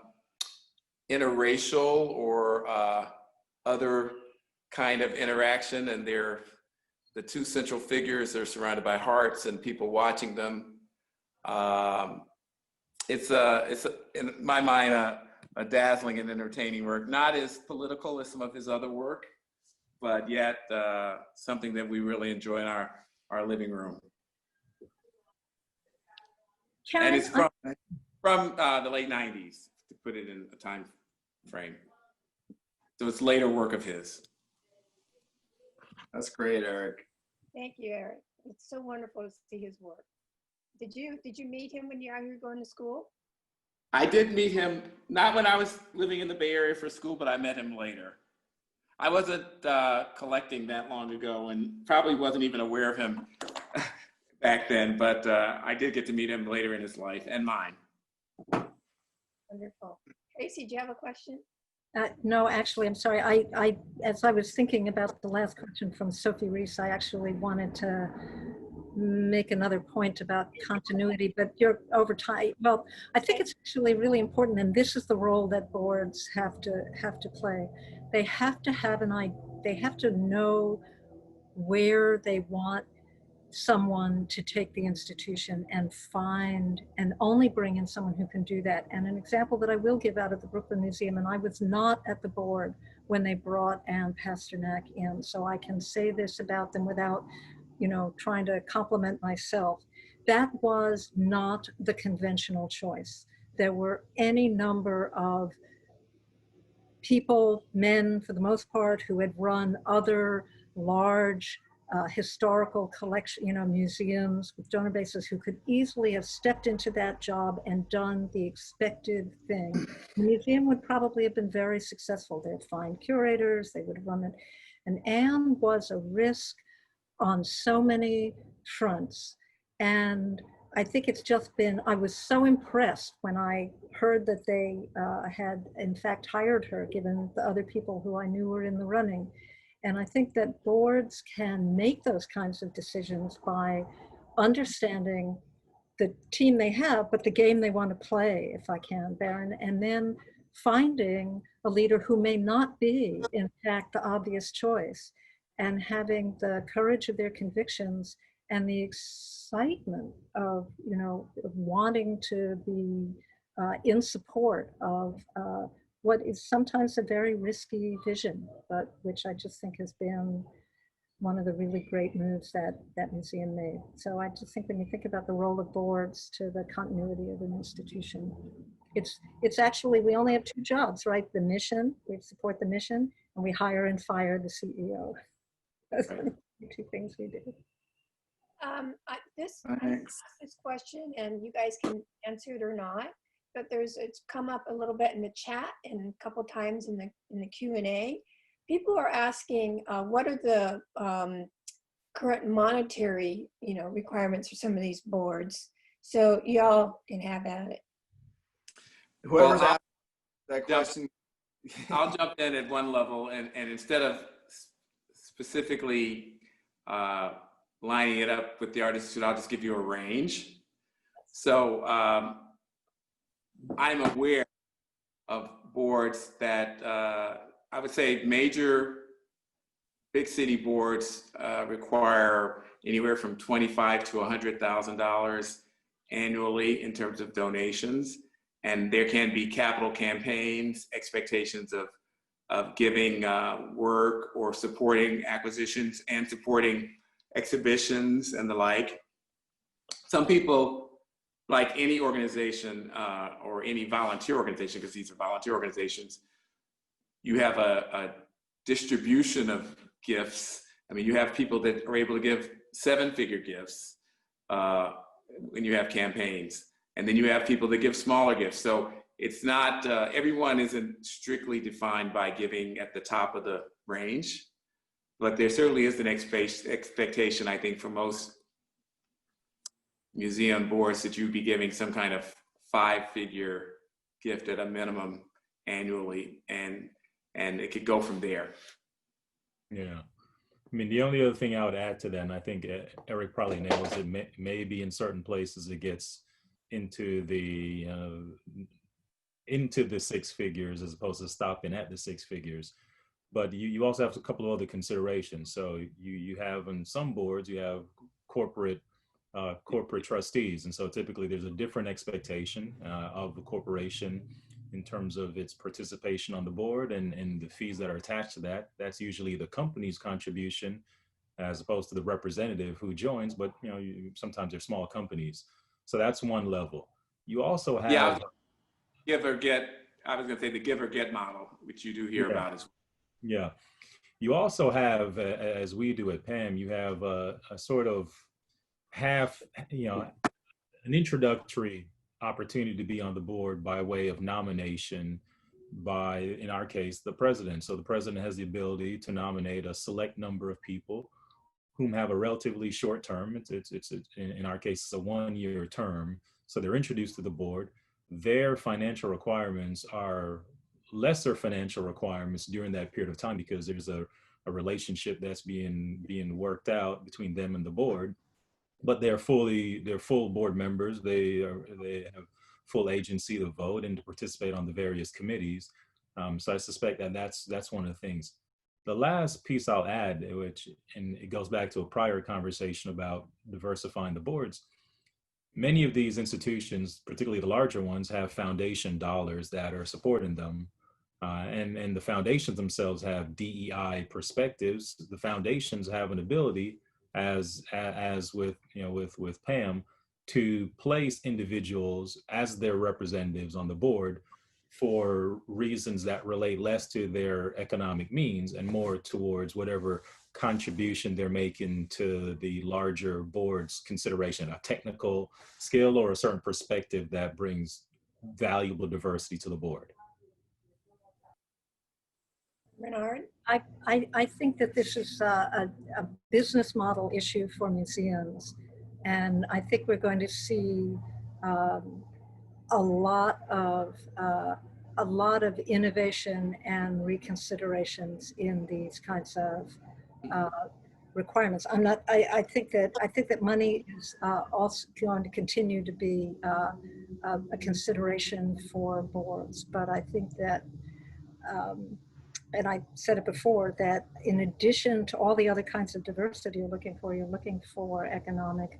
interracial or other kind of interaction, and the two central figures are surrounded by hearts and people watching them. It's in my mind a dazzling and entertaining work, not as political as some of his other work, but yet something that we really enjoy in our living room. Karen, and it's from the late 90s, to put it in a time frame. So it's later work of his. That's great, Eric. Thank you, Eric. It's so wonderful to see his work. Did you meet him when you were going to school? I did meet him, not when I was living in the Bay Area for school, but I met him later. I wasn't collecting that long ago and probably wasn't even aware of him back then, but I did get to meet him later in his life and mine. Wonderful. Tracy, do you have a question? No, actually, I'm sorry. I as I was thinking about the last question from Sophie Reese, I actually wanted to make another point about continuity, but you're over time. Well, I think it's actually really important, and this is the role that boards have to play. They have to have they have to know where they want someone to take the institution and find and only bring in someone who can do that. And an example that I will give out of the Brooklyn Museum, and I was not at the board when they brought Ann Pasternak in, so I can say this about them without trying to compliment myself. That was not the conventional choice. There were any number of people, men for the most part, who had run other large historical collection, museums with donor bases, who could easily have stepped into that job and done the expected thing. The museum would probably have been very successful. They'd find curators, they would have run it. And Anne was a risk on so many fronts. And I think it's just been, I was so impressed when I heard that they had in fact hired her, given the other people who I knew were in the running. And I think that boards can make those kinds of decisions by understanding the team they have, but the game they want to play, if I can, Barron, and then finding a leader who may not be, in fact, the obvious choice, and having the courage of their convictions and the excitement of, of wanting to be in support of what is sometimes a very risky vision, but which I just think has been one of the really great moves that that museum made. So I just think when you think about the role of boards to the continuity of an institution, it's actually, we only have two jobs, right? The mission, we support the mission, and we hire and fire the CEO. Those are the two things we do. I Thanks. asked this question, and you guys can answer it or not. But it's come up a little bit in the chat and a couple times in the Q&A. People are asking, what are the current monetary, requirements for some of these boards? So y'all can have at it. Whoever's Well, asked that question. I'll jump in at one level, and instead of specifically lining it up with the artist, I'll just give you a range. So I'm aware of boards that I would say major big city boards require anywhere from $25,000 to $100,000 annually in terms of donations. And there can be capital campaigns, expectations of giving work or supporting acquisitions and supporting exhibitions and the like. Some people, like any organization or any volunteer organization, because these are volunteer organizations, you have a distribution of gifts. I mean, you have people that are able to give 7-figure gifts when you have campaigns. And then you have people that give smaller gifts. So it's not, everyone isn't strictly defined by giving at the top of the range, but there certainly is an expectation, I think, for most museum boards that you'd be giving some kind of 5-figure gift at a minimum annually, and it could go from there. Yeah. I mean, the only other thing I would add to that, and I think Eric probably nails it, maybe in certain places it gets into the 6 figures as opposed to stopping at the 6 figures. But you also have a couple of other considerations. So you have on some boards, you have corporate trustees. And so typically there's a different expectation of the corporation in terms of its participation on the board and the fees that are attached to that. That's usually the company's contribution as opposed to the representative who joins, but sometimes they're small companies. So that's one level. You also have give or get. I was going to say the give or get model, which you do hear about as well. Yeah. You also have, as we do at PAM, you have a sort of an introductory opportunity to be on the board by way of nomination by, in our case, the president. So the president has the ability to nominate a select number of people whom have a relatively short term. It's in our case, it's a 1-year term. So they're introduced to the board. Their financial requirements are lesser financial requirements during that period of time because there's a relationship that's being worked out between them and the board. But they're full board members. They have full agency to vote and to participate on the various committees. So I suspect that that's one of the things. The last piece I'll add, and it goes back to a prior conversation about diversifying the boards. Many of these institutions, particularly the larger ones, have foundation dollars that are supporting them. And the foundations themselves have DEI perspectives. The foundations have an ability, as with PAM, to place individuals as their representatives on the board for reasons that relate less to their economic means and more towards whatever contribution they're making to the larger board's consideration, a technical skill or a certain perspective that brings valuable diversity to the board. Bernard? I think that this is a business model issue for museums. And I think we're going to see a lot of innovation and reconsiderations in these kinds of requirements. I think that money is also going to continue to be a consideration for boards, but I think that and I said it before, that in addition to all the other kinds of diversity you're looking for economic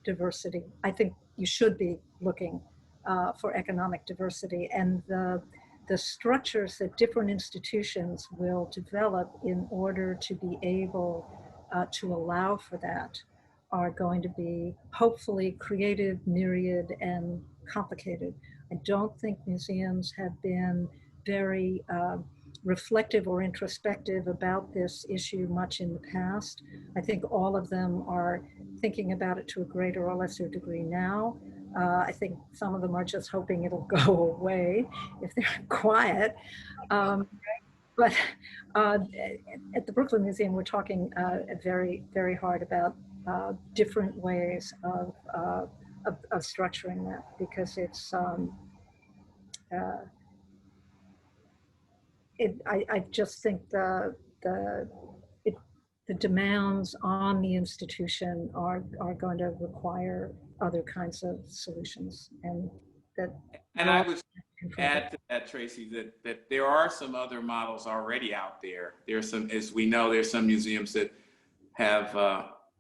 diversity. I think you should be looking for economic diversity, and the structures that different institutions will develop in order to be able to allow for that are going to be hopefully creative, myriad, and complicated. I don't think museums have been very reflective or introspective about this issue much in the past. I think all of them are thinking about it to a greater or lesser degree now. I think some of them are just hoping it'll go away if they're quiet. But at the Brooklyn Museum, we're talking very, very hard about different ways of structuring that, because it's I just think the demands on the institution are going to require other kinds of solutions, and that. And I would add to that, Tracy, that there are some other models already out there. There's some, as we know, there's some museums that have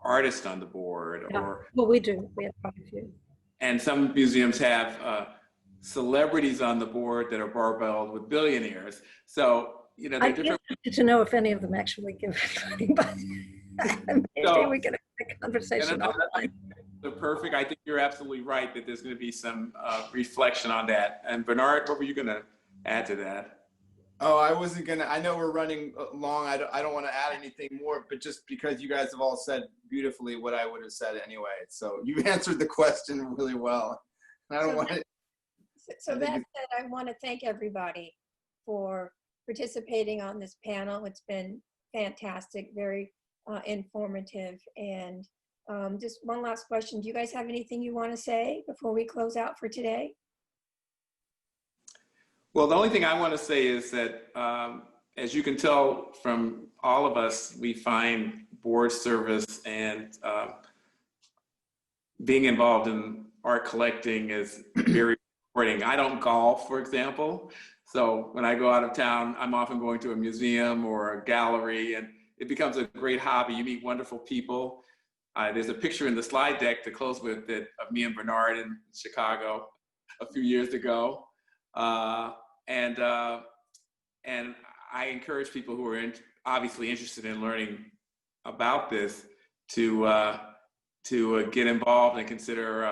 artists on the board, Yeah. or Well, we do. We have quite a few. and some museums have celebrities on the board that are barbelled with billionaires. So, you know, I'd be interested to know if any of them actually give money, but maybe we can have a conversation offline. So perfect. I think you're absolutely right that there's going to be some reflection on that. And Bernard, what were you going to add to that? Oh, I wasn't gonna. I know we're running long. I don't want to add anything more, but just because you guys have all said beautifully what I would have said anyway. So you answered the question really well. I don't want to. So that said, I want to thank everybody for participating on this panel. It's been fantastic, very informative. And just one last question. Do you guys have anything you want to say before we close out for today? Well, the only thing I want to say is that, as you can tell from all of us, we find board service and being involved in art collecting is very rewarding. I don't golf, for example. So when I go out of town, I'm often going to a museum or a gallery, and it becomes a great hobby. You meet wonderful people. There's a picture in the slide deck to close with that of me and Bernard in Chicago a few years ago. And I encourage people who are obviously interested in learning about this to get involved and consider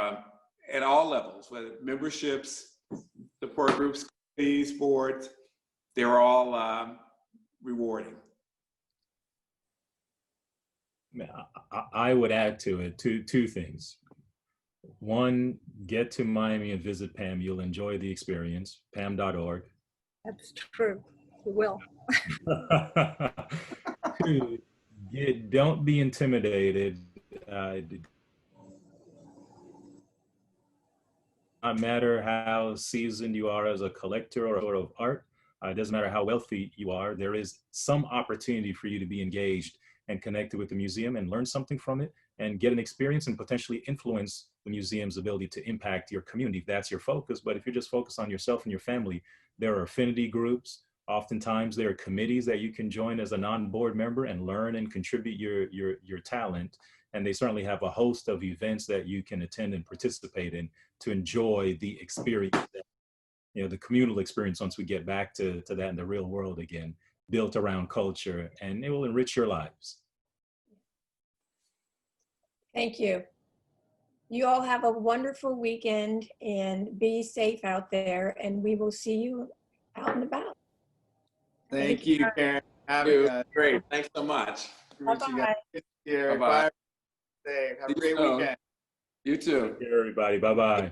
at all levels, whether memberships, support groups, committees, boards, they're all rewarding. I would add to it two things. One, get to Miami and visit Pam. You'll enjoy the experience, pam.org. That's true. We will. Two, don't be intimidated. No matter how seasoned you are as a collector or of art, it doesn't matter how wealthy you are, there is some opportunity for you to be engaged and connected with the museum and learn something from it and get an experience and potentially influence the museum's ability to impact your community if that's your focus. But if you're just focused on yourself and your family, there are affinity groups. Oftentimes there are committees that you can join as a non-board member and learn and contribute your talent. And they certainly have a host of events that you can attend and participate in to enjoy the experience, the communal experience once we get back to that in the real world again, built around culture, and it will enrich your lives. Thank you. You all have a wonderful weekend and be safe out there, and we will see you out and about. Thank you, Karen. Great. Thanks so much. Bye-bye. Bye. Have a great weekend. You too. Everybody, bye-bye.